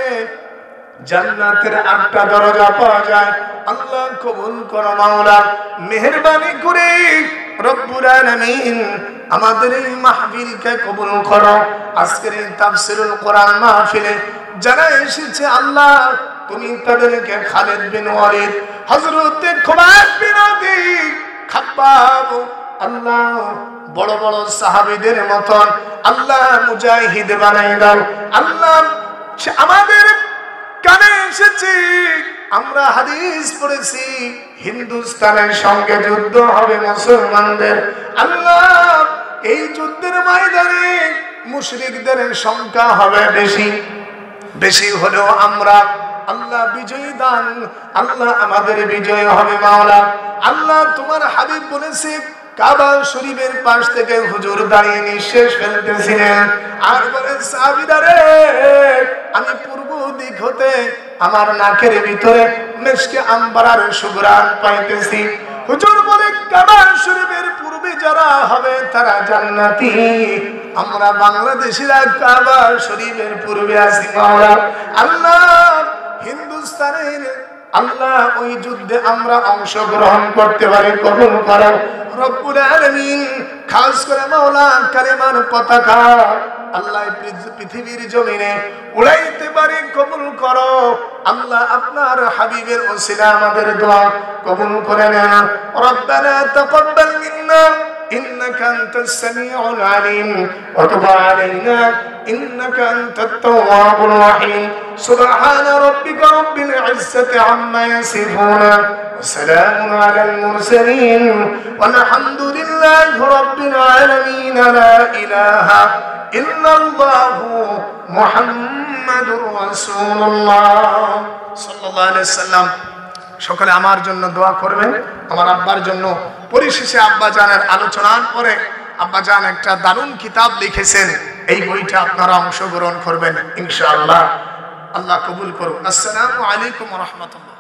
জান্নাতের 8টা দরজা পাওয়া যায়। আল্লাহ কবুল করো মাওলা মেহেরবানি করে রব্বুল আলামিন। আমাদের এই মাহফিলকে কবুল করো। আজকের এই তাফসীরুল কোরআন মাহফিলে যারা এসেছে আল্লাহ তুমি তাদেরকে খালিদ বিন ওয়ালিদ, হযরত খুবাইব বিন আদি, খাব্বাব আল্লাহ বড় বড় সাহাবীদের মতন আল্লাহ মুজাহিদ বানাই দাও আল্লাহ। আমাদের কানে এসেছি আমরা হাদিস পড়েছি হিন্দুস্তানের সঙ্গে যুদ্ধ হবে মুসলমানদের আল্লাহ। এই যুদ্ধের ময়দানে মুশরিকদের সংখ্যা হবে বেশি, বেশি হলেও আমরা আল্লাহ বিজয়ী দান আল্লাহ আমাদের বিজয় হবে মাওলা আল্লাহ। তোমার হাবিব বলেছে কাবা শরীফের পাশ থেকে হুজুর দাঁড়িয়ে নিঃশ্বাস ফেলতেছিলেন আর বলে সাহাবীরা রে আমি পূর্ব দিক হতে আমার নাকের ভিতরে মিশকে আম্বরার সুঘ্রাণ পাইতেছি। হুজুর বলে কাবা শরীফের পূর্বে যারা হবে তারা জান্নাতি। আমরা বাংলাদেশিরা কাবা শরীফের পূর্বে আছি মাওলা আল্লাহ। হিন্দুস্তানের আল্লাহ ওই যুদ্ধে আমরা অংশগ্রহণ করতে পারি কবুল করো রব্বুল আলামিন। খাস করে মাওলা কালেমার পতাকা আল্লাহ পৃথিবীর জমিনে উড়াইতে পারি কবুল করো আল্লাহ। আপনার হাবিবের ওসিলা আমাদের দোয়া কবুল করে নেন। রব্বানা তাকাব্বাল মিন্না إنك أنت السميع العليم وتب علينا إنك أنت التواب الرحيم سبحان ربك رب العزة عما يصفون وسلام على المرسلين والحمد لله رب العالمين لا إله إلا الله محمد رسول الله صلى الله عليه وسلم। সকলে আমার জন্য দোয়া করবেন, আমার আব্বার জন্য। পরিশেষে আব্বা জানের আলোচনার পরে আব্বা জান একটা দারুণ কিতাব লিখেছেন, এই বইটা আপনারা অংশগ্রহণ করবেন ইনশাআল্লাহ। আল্লাহ কবুল করুন। আসসালামু আলাইকুম ওয়া রাহমাতুল্লাহ।